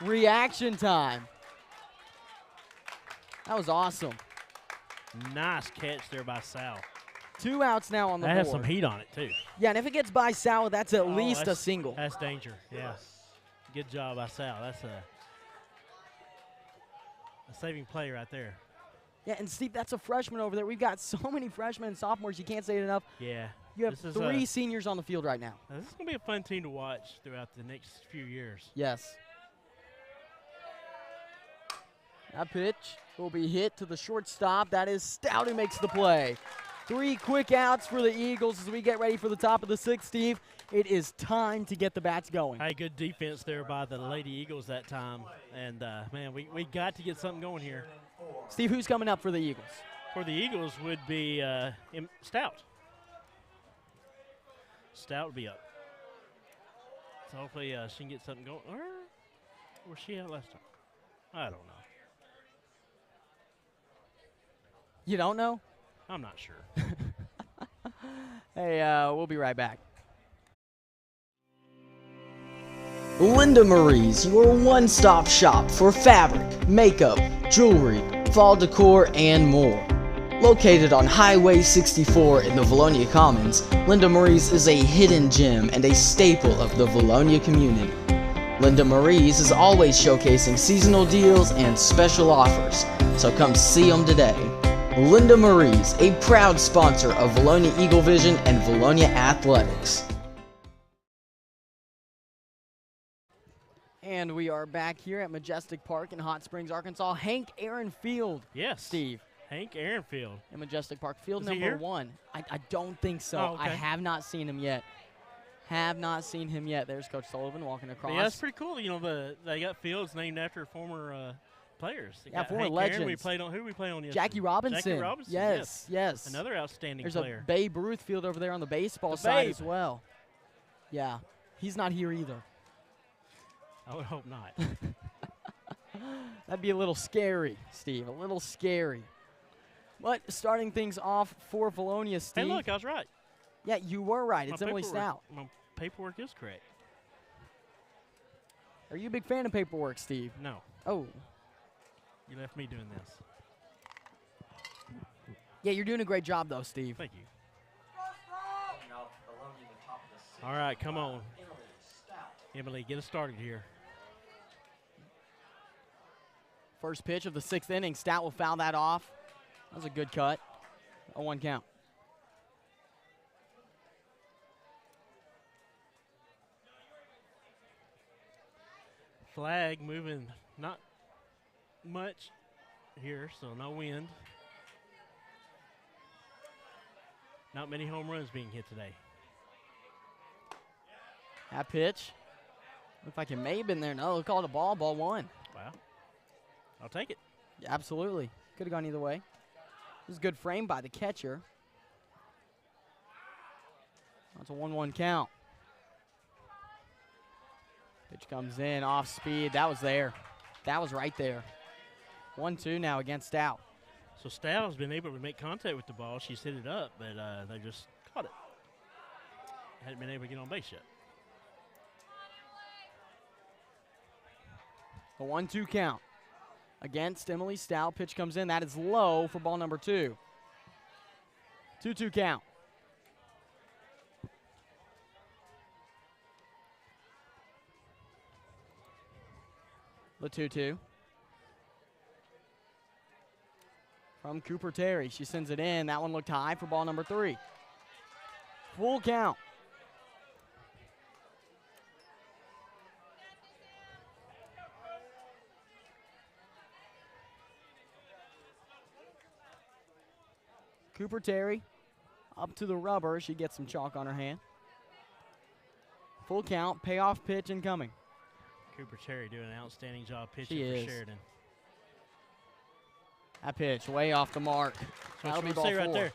Reaction time. That was awesome. Nice catch there by Sal. 2 outs now on the That board. has some heat on it, too. Yeah, and if it gets by Sowell, that's at least a that's- single. That's danger, yeah. Good job by Sal. That's a saving play right there. Yeah, and Steve, that's a freshman over there. We've got so many freshmen and sophomores, you can't say it enough. Yeah. You have This is 3 seniors on the field right now. This is going to be a fun team to watch throughout the next few years. Yes. That pitch will be hit to the shortstop. That is Stout who makes the play. 3 quick outs for the Eagles as we get ready for the top of the 6th, Steve. It is time to get the bats going. Hey, good defense there by the Lady Eagles that time. And, man, we got to get something going here. Steve, who's coming up for the Eagles? For the Eagles would be Stout. Stout would be up. So hopefully she can get something going. Or where's she at last time? I don't know. You don't know? I'm not sure. Hey, we'll be right back. Linda Marie's, your one-stop shop for fabric, makeup, jewelry, fall decor, and more. Located on Highway 64 in the Vilonia Commons, Linda Marie's is a hidden gem and a staple of the Vilonia community. Linda Marie's is always showcasing seasonal deals and special offers, so come see them today. Linda Marie's, a proud sponsor of Vilonia Eagle Vision and Vilonia Athletics. And we are back here at Majestic Park in Hot Springs, Arkansas. Hank Aaron Field. Yes. Steve. Hank Aaron Field. In Majestic Park. Field Is he number here? 1. I don't think so. Oh, okay. I have not seen him yet. Have not seen him yet. There's Coach Sullivan walking across. Yeah, that's pretty cool. You know, they got fields named after former players. They Yeah, got former Hank Aaron. legends. We played on. Who did we play on yesterday? Jackie Robinson. Jackie Robinson. Yes, yes. Another outstanding There's player. a Babe Ruth field over there on the baseball The side Babe. as well. Yeah, he's not here either. I would hope not. That'd be a little scary, Steve. A little scary. But starting things off for Vilonia, Steve. Hey, look, I was right. Yeah, you were right. My It's Emily paperwork- Stout. My paperwork is correct. Are you a big fan of paperwork, Steve? No, Oh, you left me doing this. yeah, you're doing a great job, though, Steve. Thank you. Coming off Vilonia, the top of the 6th. All right, come on. Emily Stout. Emily, get us started here. First pitch of the 6th inning. Stout will foul that off. That was a good cut. A 1 count. Flag moving not much here, so no wind. Not many home runs being hit today. That pitch. Looked like it may have been there. No, they called a ball. Ball 1. Wow. I'll take it. Yeah, absolutely. Could have gone either way. It was a good frame by the catcher. That's a 1-1 count. Pitch comes in off speed. That was there. That was right there. 1-2 now against Stout. So Stout has been able to make contact with the ball. She's hit it up, but they just caught it. Hadn't been able to get on base yet. A 1-2 count against Emily Stout. Pitch comes in. That is low for ball number 2. 2-2 count. The 2-2. From Cooper Terry. She sends it in. That one looked high for ball number 3. Full count. Cooper Terry up to the rubber. She gets some chalk on her hand. Full count. Payoff pitch incoming. Cooper Terry doing an outstanding job pitching She for is. Sheridan. That pitch way off the mark. That'll be ball 4. Right there.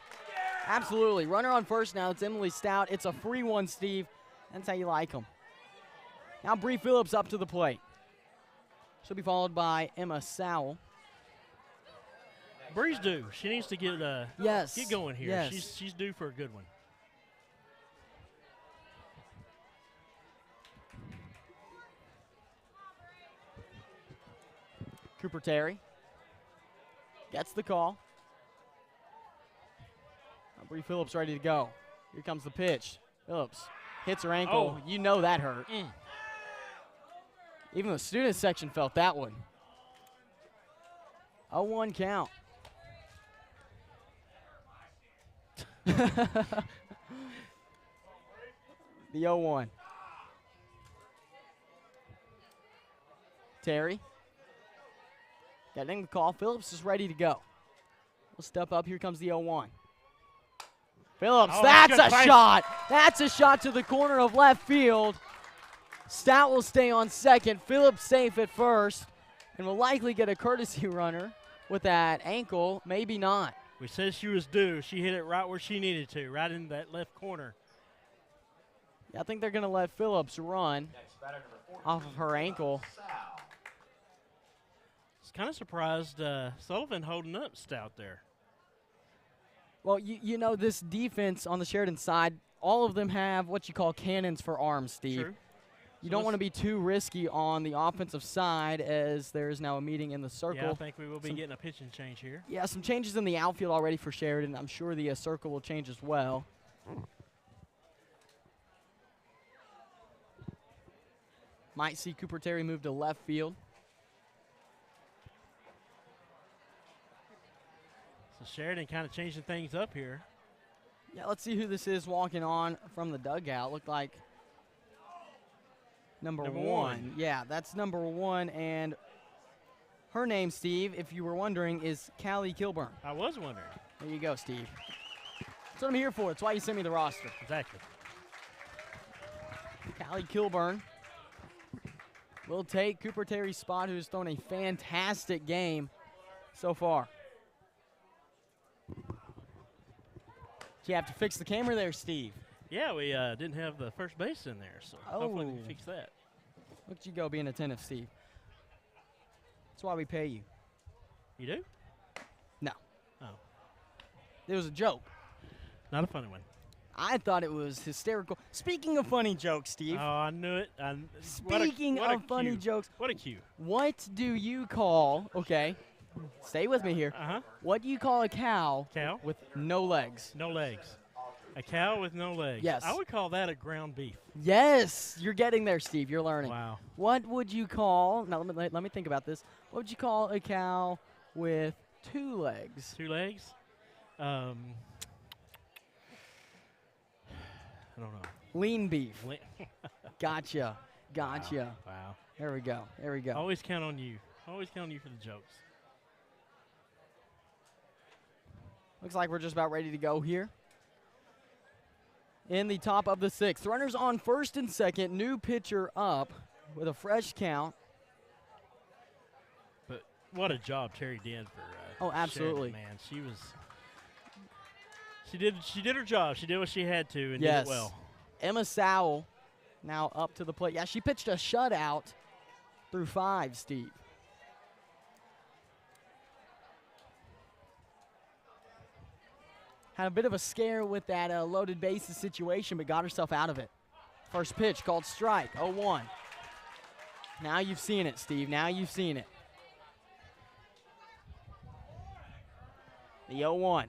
Absolutely. Runner on first now. It's Emily Stout. It's a free one, Steve. That's how you like them. Now Bree Phillips up to the plate. She'll be followed by Emma Sowell. Bree's due. She needs to get going here. Yes. She's due for a good one. Cooper Terry gets the call. Bree Phillips ready to go. Here comes the pitch. Phillips hits her ankle. Oh. You know that hurt. Even the student section felt that one. 0-1 count. The 0-1. Terry getting the call. Phillips is ready to go. We'll step up. Here comes the 0-1. Phillips, Oh, that's good a fight. shot. That's a shot to the corner of left field. Stout will stay on second. Phillips safe at first and will likely get a courtesy runner with that ankle. Maybe not. We said she was due. She hit it right where she needed to, right in that left corner. Yeah, I think they're going to let Phillips run off of her ankle. I was kind of surprised Sullivan holding up Stout there. Well, you know, this defense on the Sheridan side, all of them have what you call cannons for arms, Steve. True. You don't want to be too risky on the offensive side as there is now a meeting in the circle. Yeah, I think we will be getting a pitching change here. Yeah, some changes in the outfield already for Sheridan. I'm sure the circle will change as well. Might see Cooper Terry move to left field. So Sheridan kind of changing things up here. Yeah, let's see who this is walking on from the dugout. Looked like number one. Yeah, that's number 1, and her name, Steve, if you were wondering, is Callie Kilburn. I was wondering. There you go, Steve. That's what I'm here for. That's why you sent me the roster. Exactly. Callie Kilburn will take Cooper Terry's spot, who's thrown a fantastic game so far. You have to fix the camera there, Steve. Yeah, we didn't have the first base in there, so hopefully we can fix that. Look at you go being attentive, Steve. That's why we pay you. You do? No. Oh. It was a joke. Not a funny one. I thought it was hysterical. Speaking of funny jokes, Steve. Oh, I knew it. Speaking of funny jokes. What a cue. What do you call, okay, stay with me here. Uh-huh. What do you call a cow, Cow? with no legs? No legs. A cow with no legs. Yes. I would call that a ground beef. Yes, you're getting there, Steve. You're learning. Wow. What would you call, now let me think about this. What would you call a cow with 2 legs? 2 legs? I don't know. Lean beef. Gotcha. Gotcha. Wow. There we go. There we go. Always count on you. Always count on you for the jokes. Looks like we're just about ready to go here. In the top of the 6th. Runners on first and second. New pitcher up with a fresh count. But what a job Terry did for Oh, absolutely. Sheridan, man. She did her job. She did what she had to and Yes. did it well. Emma Sowell now up to the plate. Yeah, she pitched a shutout through 5, Steve. Had a bit of a scare with that loaded bases situation, but got herself out of it. First pitch called strike, 0-1. Now you've seen it, Steve. Now you've seen it. The 0-1.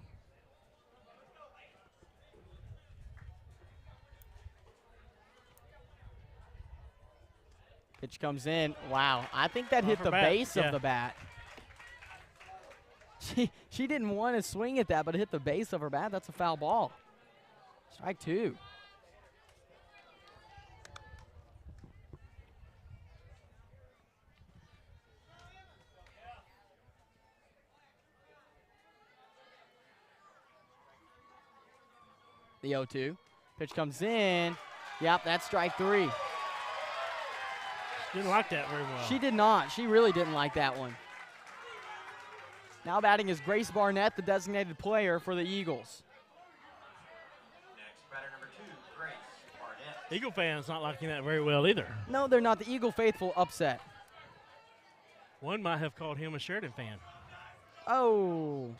Pitch comes in. Wow, I think that hit the base of the bat. She didn't want to swing at that, but it hit the base of her bat. That's a foul ball. Strike 2. The 0-2. Pitch comes in. Yep, that's strike 3. Didn't like that very well. She did not. She really didn't like that one. Now batting is Grace Barnett, the designated player for the Eagles. Next, batter number 2, Grace Barnett. Eagle fans not liking that very well either. No, they're not. The Eagle faithful upset. One might have called him a Sheridan fan. Oh.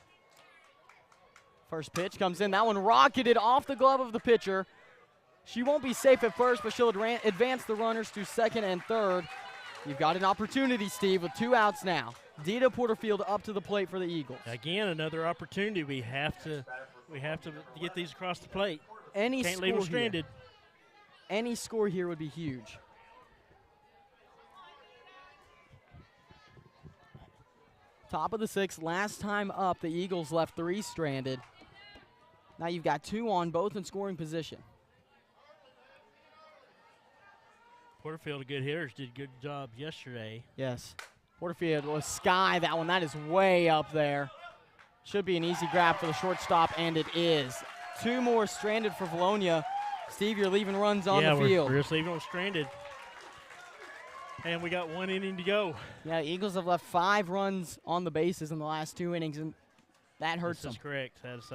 First pitch comes in. That one rocketed off the glove of the pitcher. She won't be safe at first, but she'll advance the runners to second and third. You've got an opportunity, Steve, with 2 outs now. Dita Porterfield up to the plate for the Eagles. Again, another opportunity. We have to get these across the plate. Can't leave them stranded. Any score here would be huge. Top of the 6th, last time up, the Eagles left 3 stranded. Now you've got 2 on, both in scoring position. Porterfield, a good hitter, did a good job yesterday. Yes. Porterfield was sky that one. That is way up there. Should be an easy grab for the shortstop, and it is. 2 more stranded for Vilonia. Steve, you're leaving runs on the field. We're just leaving them stranded. And we got 1 inning to go. Yeah, Eagles have left 5 runs on the bases in the last 2 innings, and that hurts them. That's correct. That's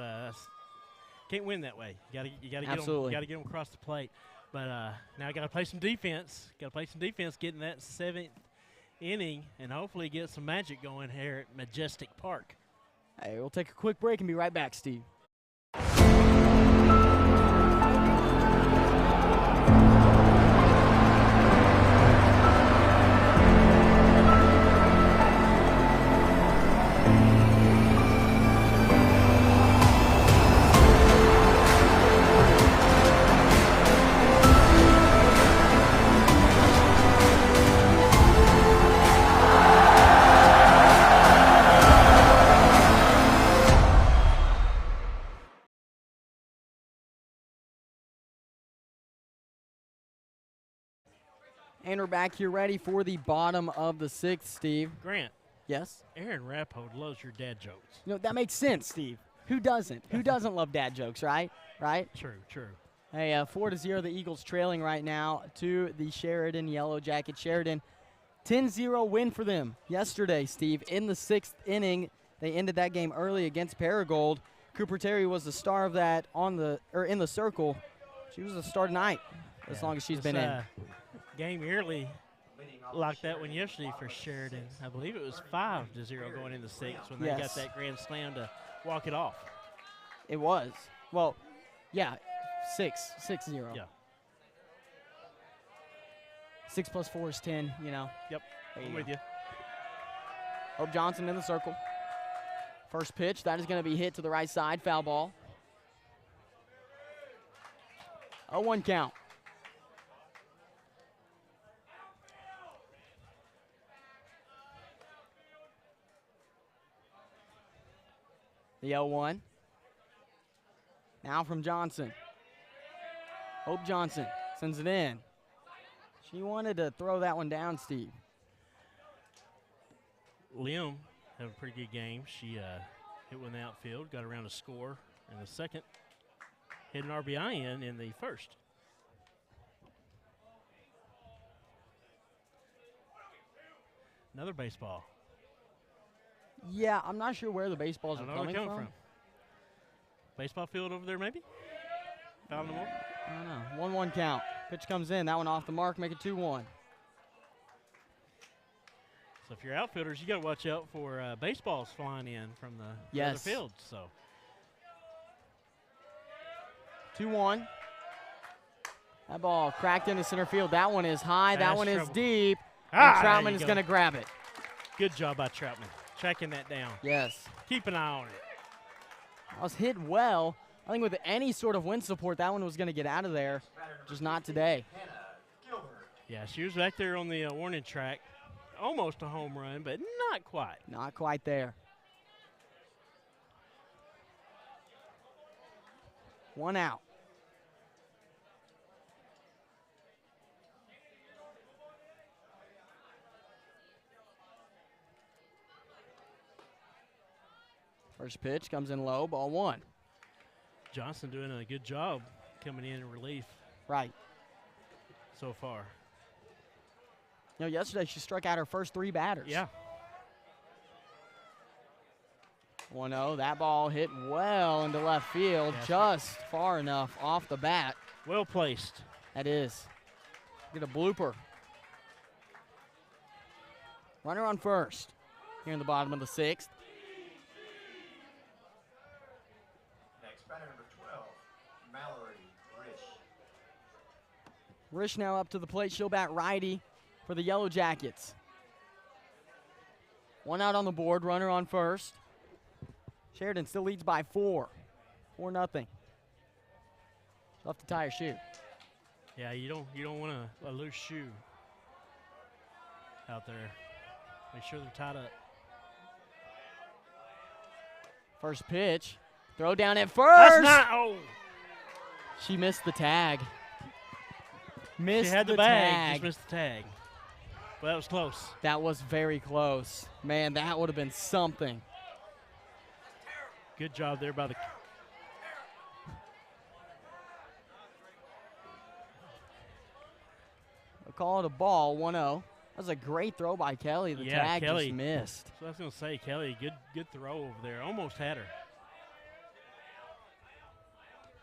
can't win that way. You got to get them across the plate. But now got to play some defense. Got to play some defense, getting that 7th inning, and hopefully get some magic going here at Majestic Park. Hey, we'll take a quick break and be right back, Steve. And we're back here ready for the bottom of the 6th, Steve. Grant. Yes? Aaron Rappold loves your dad jokes. You know, that makes sense, Steve. Who doesn't? Who doesn't love dad jokes, right? Right? True. Hey, 4-0, the Eagles trailing right now to the Sheridan Yellow Jacket. Sheridan, 10-0 win for them yesterday, Steve. In the 6th inning, they ended that game early against Paragould. Cooper Terry was the star of that in the circle. She was the star tonight, as long as she's been in. Game early like that one yesterday for Sheridan. I believe it was 5-0 going into 6th when they got that grand slam to walk it off. It was. Well, yeah, 6-0. Yeah. 6 + 4 is 10, you know. Yep, I'm with you. Hope Johnson in the circle. First pitch, that is going to be hit to the right side, foul ball. 0-1 count. The 0-1. Now from Johnson. Hope Johnson sends it in. She wanted to throw that one down, Steve. Lim had a pretty good game. She hit one in the outfield, got around a score in the 2nd, hit an RBI in the 1st. Another baseball. Yeah, I'm not sure where the baseballs are coming from. Baseball field over there, maybe? Found them more? I don't know. 1-1 count. Pitch comes in. That one off the mark. Make it 2-1. So if you're outfielders, you got to watch out for baseballs flying in from the other field. So 2-1. That ball cracked into center field. That one is high. That one is deep. And Troutman is going to grab it. Good job by Troutman, tracking that down. Yes. Keep an eye on it. That was hit well. I think with any sort of wind support, that one was going to get out of there. Just not today. Yeah, she was back there on the warning track. Almost a home run, but not quite. Not quite there. 1 out. First pitch comes in low, ball 1. Johnson doing a good job coming in relief. Right. So far. You know, yesterday she struck out her first 3 batters. Yeah. 1-0. That ball hit well into left field, just far enough off the bat. Well placed. That is. Get a blooper. Runner on first here in the bottom of the 6th. Next batter, number 12, Mallory Rish. Rish now up to the plate. She'll bat righty for the Yellow Jackets. 1 out on the board. Runner on first. Sheridan still leads by 4. 4-0. She'll have to tie her shoe. Yeah, you don't want a loose shoe out there. Make sure they're tied up. First pitch. Throw down at first. That's not. Oh. She missed the tag. Missed she had the tag. bag. Just missed the tag. But that was close. That was very close. Man, that would have been something. Good job there by the. We'll call it a ball, 1-0. That was a great throw by Kelly. The tag Kelly just missed. So I was going to say, Kelly, good throw over there. Almost had her.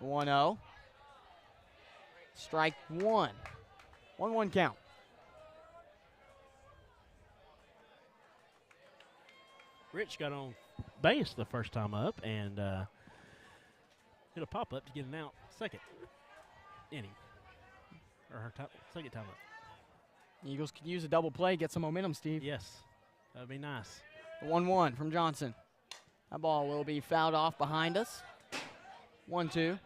1-0. Strike 1. 1-1 count. Rich got on base the first time up and hit a pop-up to get an out. Second inning. Or her second time up. Eagles could use a double play, get some momentum, Steve. Yes, that would be nice. 1-1 from Johnson. That ball will be fouled off behind us. 1-2.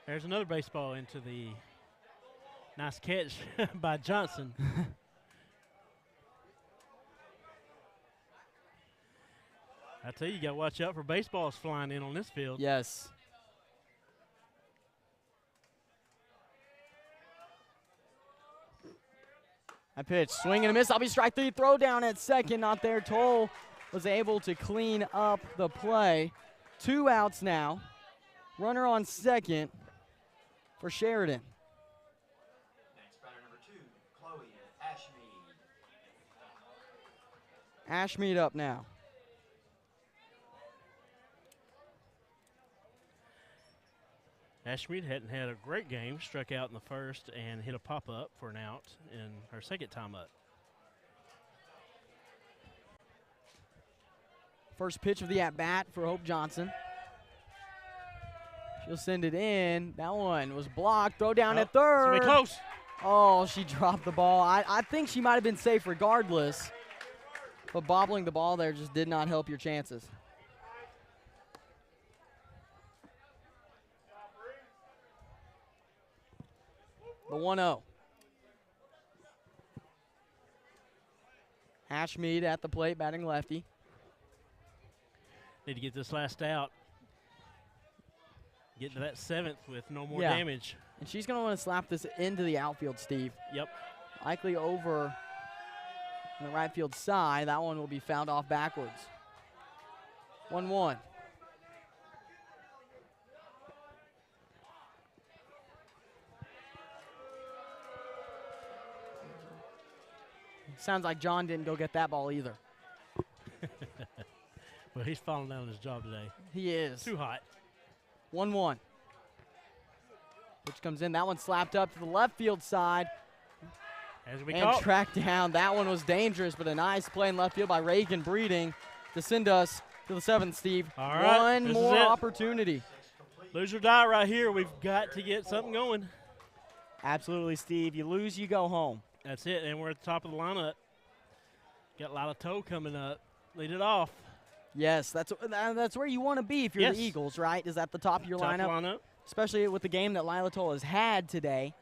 There's another baseball into the nice catch by Johnson. I tell you got to watch out for baseballs flying in on this field. Yes. That pitch, swing and a miss. I'll be strike 3. Throw down at second, not there. Toll was able to clean up the play. 2 outs now. Runner on second for Sheridan. Next batter, number 2, Chloe Ashmead. Ashmead up now. Ashmead hadn't had a great game, struck out in the first and hit a pop-up for an out in her second time up. First pitch of the at-bat for Hope Johnson. She'll send it in. That one was blocked. Throw down at third. It's gonna be close. Oh, she dropped the ball. I think she might have been safe regardless, but bobbling the ball there just did not help your chances. The 1-0. Ashmead at the plate, batting lefty. Need to get this last out. Get to that 7th with no more damage. And she's going to want to slap this into the outfield, Steve. Yep. Likely over on the right field side. That one will be fouled off backwards. 1-1. Sounds like John didn't go get that ball either. Well, he's falling down on his job today. He is. Too hot. 1-1. Which comes in. That one slapped up to the left field side. As we and call. tracked down. That one was dangerous, but a nice play in left field by Reagan Breeding. to send us to the 7th, Steve. All right, One this more is it. opportunity. Lose or die right here. We've got to get something going. Absolutely, Steve. You lose, you go home. That's it, and we're at the top of the lineup. Got Lila Toe coming up. Lead it off. Yes, that's where you want to be if you're Yes. the Eagles, right? Is at the top of your Top lineup, especially with the game that Lila Toll has had today.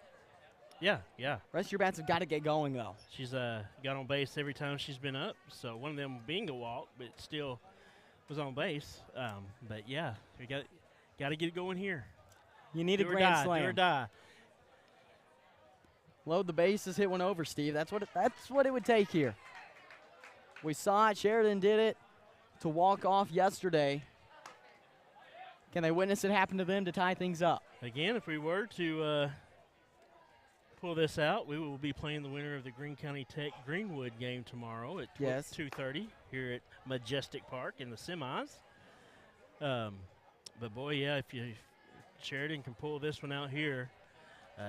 Yeah, yeah. Rest of your bats have got to get going, though. She's got on base every time she's been up. So one of them being a walk, but still was on base. But yeah, we got to get it going here. You need Do a or grand die, slam. do or die. Load the bases, hit one over, Steve. That's what it would take here. We saw it. Sheridan did it to walk off yesterday. Can they witness it happen to them to tie things up? Again, if we were to pull this out, we will be playing the winner of the Greene County Tech Greenwood game tomorrow at 2:30 here at Majestic Park in the semis. But boy, yeah, if Sheridan can pull this one out here,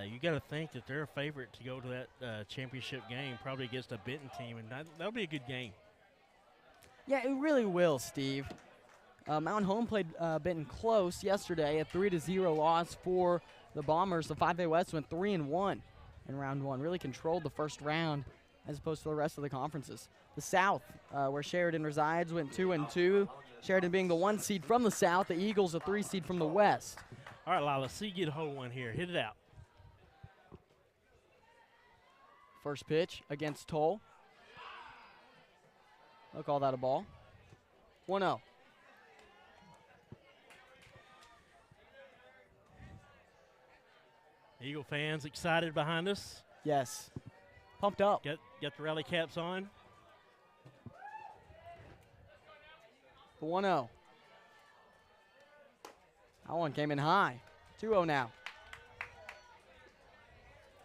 you got to think that they're a favorite to go to that championship game, probably against a Benton team, and that'll be a good game. Yeah, it really will, Steve. Mountain Home played Benton close yesterday, a 3-0 loss for the Bombers. The 5A West went 3-1 in round one, really controlled the first round as opposed to the rest of the conferences. The South, where Sheridan resides, went 2-2. Sheridan being the 1 seed from the South, the Eagles a 3 seed from the West. All right, Lila, see you get a hold one here. Hit it out. First pitch against Toll. They'll call that a ball. 1-0. Eagle fans excited behind us. Yes. Pumped up. Got the rally caps on. 1-0. That one came in high. 2-0 now.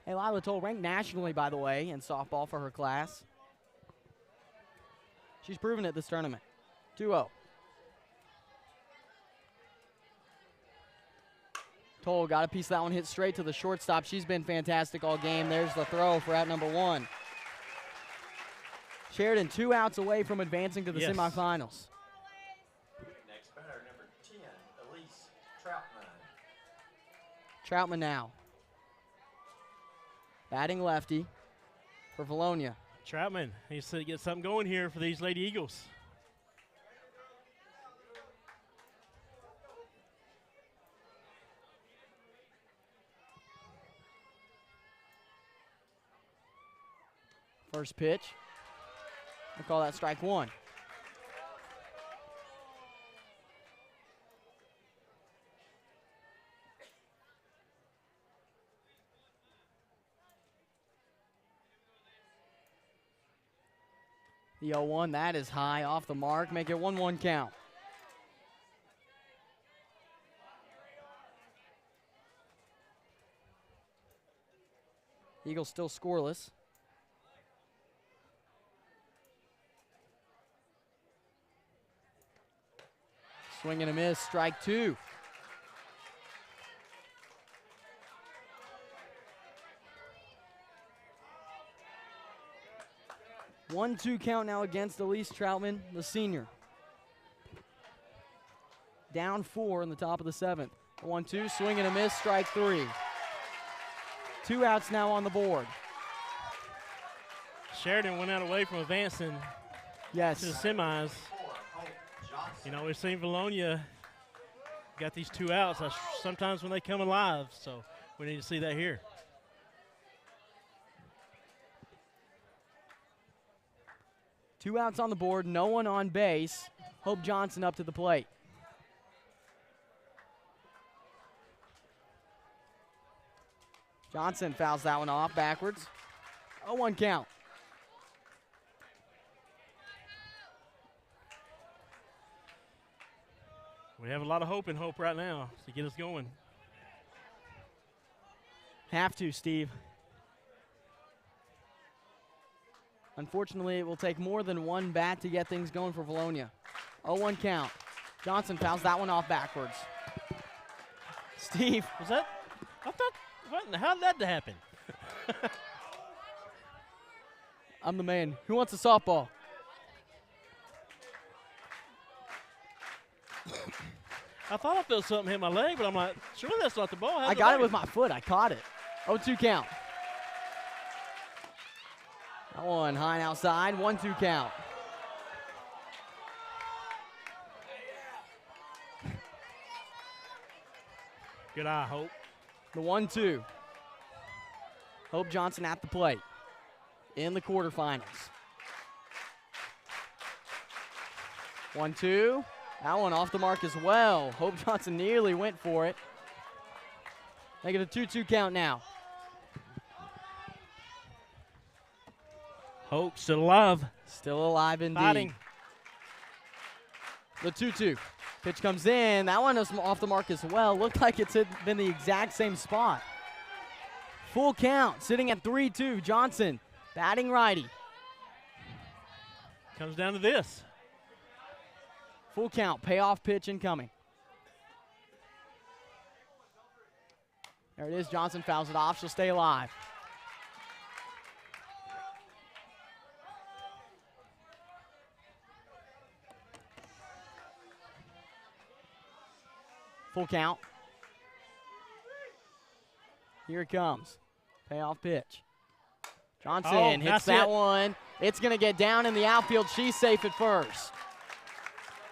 Hey, Lila Toll ranked nationally, by the way, in softball for her class. She's proven it this tournament. 2-0. Toll got a piece of that one, hit straight to the shortstop. She's been fantastic all game. There's the throw for out number 1. Sheridan 2 outs away from advancing to the semifinals. Next batter, number 10, Elise Troutman. Troutman now. Batting lefty for Vilonia. Troutman needs to get something going here for these Lady Eagles. First pitch. We'll call that strike 1. The 0-1, that is high, off the mark. Make it 1-1 count. Eagles still scoreless. Swing and a miss, strike 2. One-two count now against Elise Troutman, the senior. Down 4 in the top of the 7th. 1-2, swing and a miss, strike 3. 2 outs now on the board. Sheridan went out away from advancing to the semis. You know, we've seen Vilonia got these 2 outs. That's sometimes when they come alive, so we need to see that here. Two outs on the board, no one on base. Hope Johnson up to the plate. Johnson fouls that one off backwards. 0-1 count. We have a lot of hope right now to get us going. Have to, Steve. Unfortunately, it will take more than one bat to get things going for Vilonia. 0-1 count. Johnson fouls that one off backwards. Steve. Was that? I thought, how did that happen? I'm the man. Who wants a softball? I thought I felt something hit my leg, but I'm like, surely that's not the ball. I got it with my foot. I caught it. 0-2 count. That one high and outside. 1-2 count. Good eye, Hope. The 1-2. Hope Johnson at the plate in the quarterfinals. 1-2. That one off the mark as well. Hope Johnson nearly went for it. Make it a 2-2 count now. Hope still alive. Still alive indeed. Fighting. The 2-2. Pitch comes in. That one is off the mark as well. Looked like it's been the exact same spot. Full count, sitting at 3-2. Johnson, batting righty. Comes down to this. Full count, payoff pitch incoming. There it is. Johnson fouls it off. She'll stay alive. Full count. Here it comes. Payoff pitch. Johnson hits that one. It's going to get down in the outfield. She's safe at first.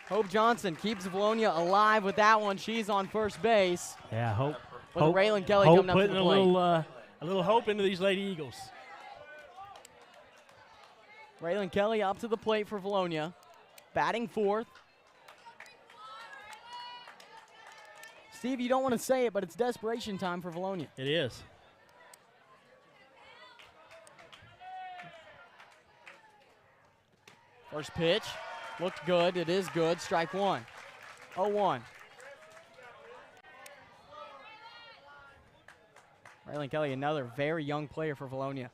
Hope Johnson keeps Vilonia alive with that one. She's on first base. Yeah, Hope. With Raylan Kelly coming up to the plate. Putting a little hope into these Lady Eagles. Raylan Kelly up to the plate for Vilonia. Batting fourth. Steve, you don't want to say it, but it's desperation time for Vilonia. It is. First pitch. Looked good. It is good. Strike one. 0-1. Raylan Kelly, another very young player for Vilonia.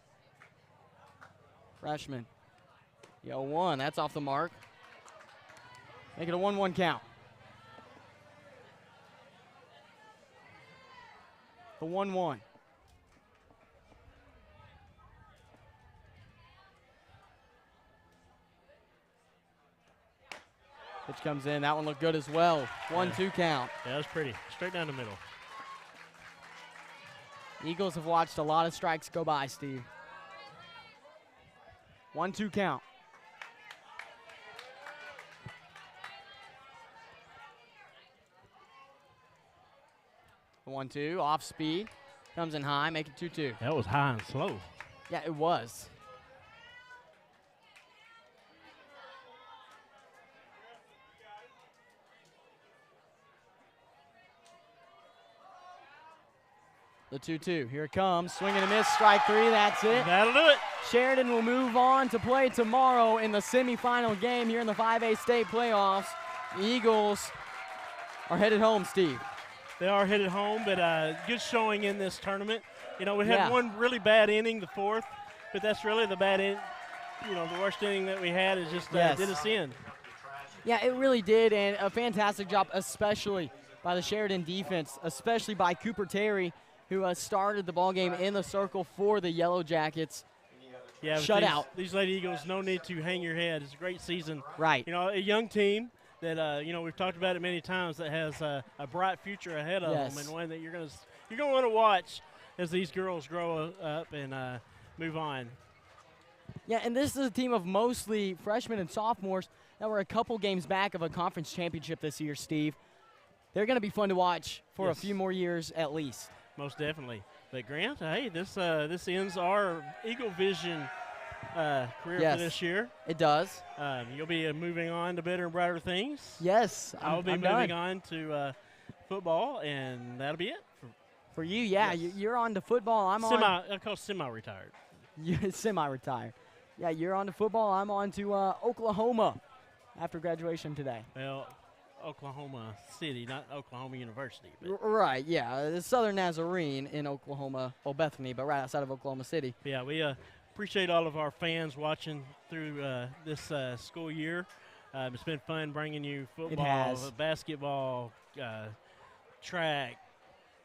Freshman. The 0-1. That's off the mark. Make it a 1-1 count. The 1-1. Pitch comes in. That one looked good as well. 1-2 count. Yeah, that was pretty. Straight down the middle. Eagles have watched a lot of strikes go by, Steve. 1-2 count. The 1-2, off speed. Comes in high, make it 2-2. That was high and slow. Yeah, it was. The 2-2, here it comes. Swing and a miss, strike three, that's it. That'll do it. Sheridan will move on to play tomorrow in the semifinal game here in the 5A state playoffs. The Eagles are headed home, Steve. They are headed home, but good showing in this tournament. You know, we had Yeah. one really bad inning, the fourth, but that's really the bad inning. You know, the worst inning that we had is just Yes. did us in. Yeah, it really did, and a fantastic job, especially by the Sheridan defense, especially by Cooper Terry, who started the ball game in the circle for the Yellow Jackets. Yeah, Shutout. These Lady Eagles, no need to hang your head. It's a great season. Right. You know, a young team that you know, we've talked about it many times, that has a bright future ahead of them, and one that you're going to want to watch as these girls grow up and move on. Yeah, and this is a team of mostly freshmen and sophomores that were a couple games back of a conference championship this year, Steve. They're going to be fun to watch for a few more years at least. Most definitely. But Grant, hey, this ends our Eagle Vision career for this year. It does. You'll be moving on to better and brighter things. Yes, I'll be I'm moving done. on to football, and that'll be it. For you, yeah, you're on to football. I'm on. I call semi-retired. You're semi-retired. Yeah, you're on to football. I'm on to Oklahoma after graduation today. Well, Oklahoma City, not Oklahoma University. But Right, yeah. The Southern Nazarene in Oklahoma, well, Bethany, but right outside of Oklahoma City. yeah, we appreciate all of our fans watching through this school year. It's been fun bringing you football, has. basketball, track,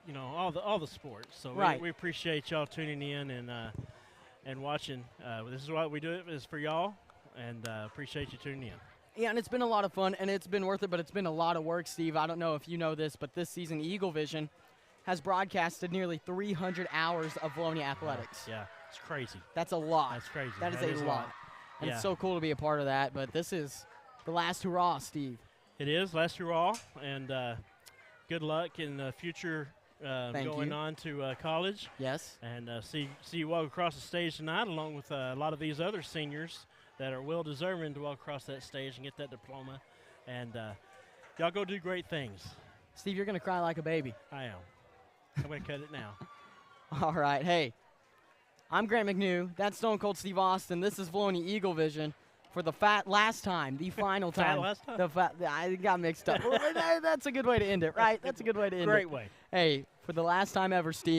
you know, all the sports. So Right. we appreciate y'all tuning in and watching. This is why we do it, is for y'all, and appreciate you tuning in. Yeah, and it's been a lot of fun, and it's been worth it, but it's been a lot of work, Steve. I don't know if you know this, but this season, Eagle Vision has broadcasted nearly 300 hours of Vilonia athletics. Yeah, it's crazy. That's a lot. That's crazy. That is a lot. And it's so cool to be a part of that, but this is the last hurrah, Steve. It is, last hurrah, and good luck in the future going on to college. Yes. And see you walk across the stage tonight along with a lot of these other seniors that are well-deserving to walk across that stage and get that diploma. And y'all go do great things. Steve, you're going to cry like a baby. I am. I'm going to cut it now. All right. Hey, I'm Grant McNew. That's Stone Cold Steve Austin. This is Vilonia Eagle Vision for the last time, the final time. Last time? I got mixed up. That's a good way to end it, right? That's a good way to end it. Great way. Hey, for the last time ever, Steve.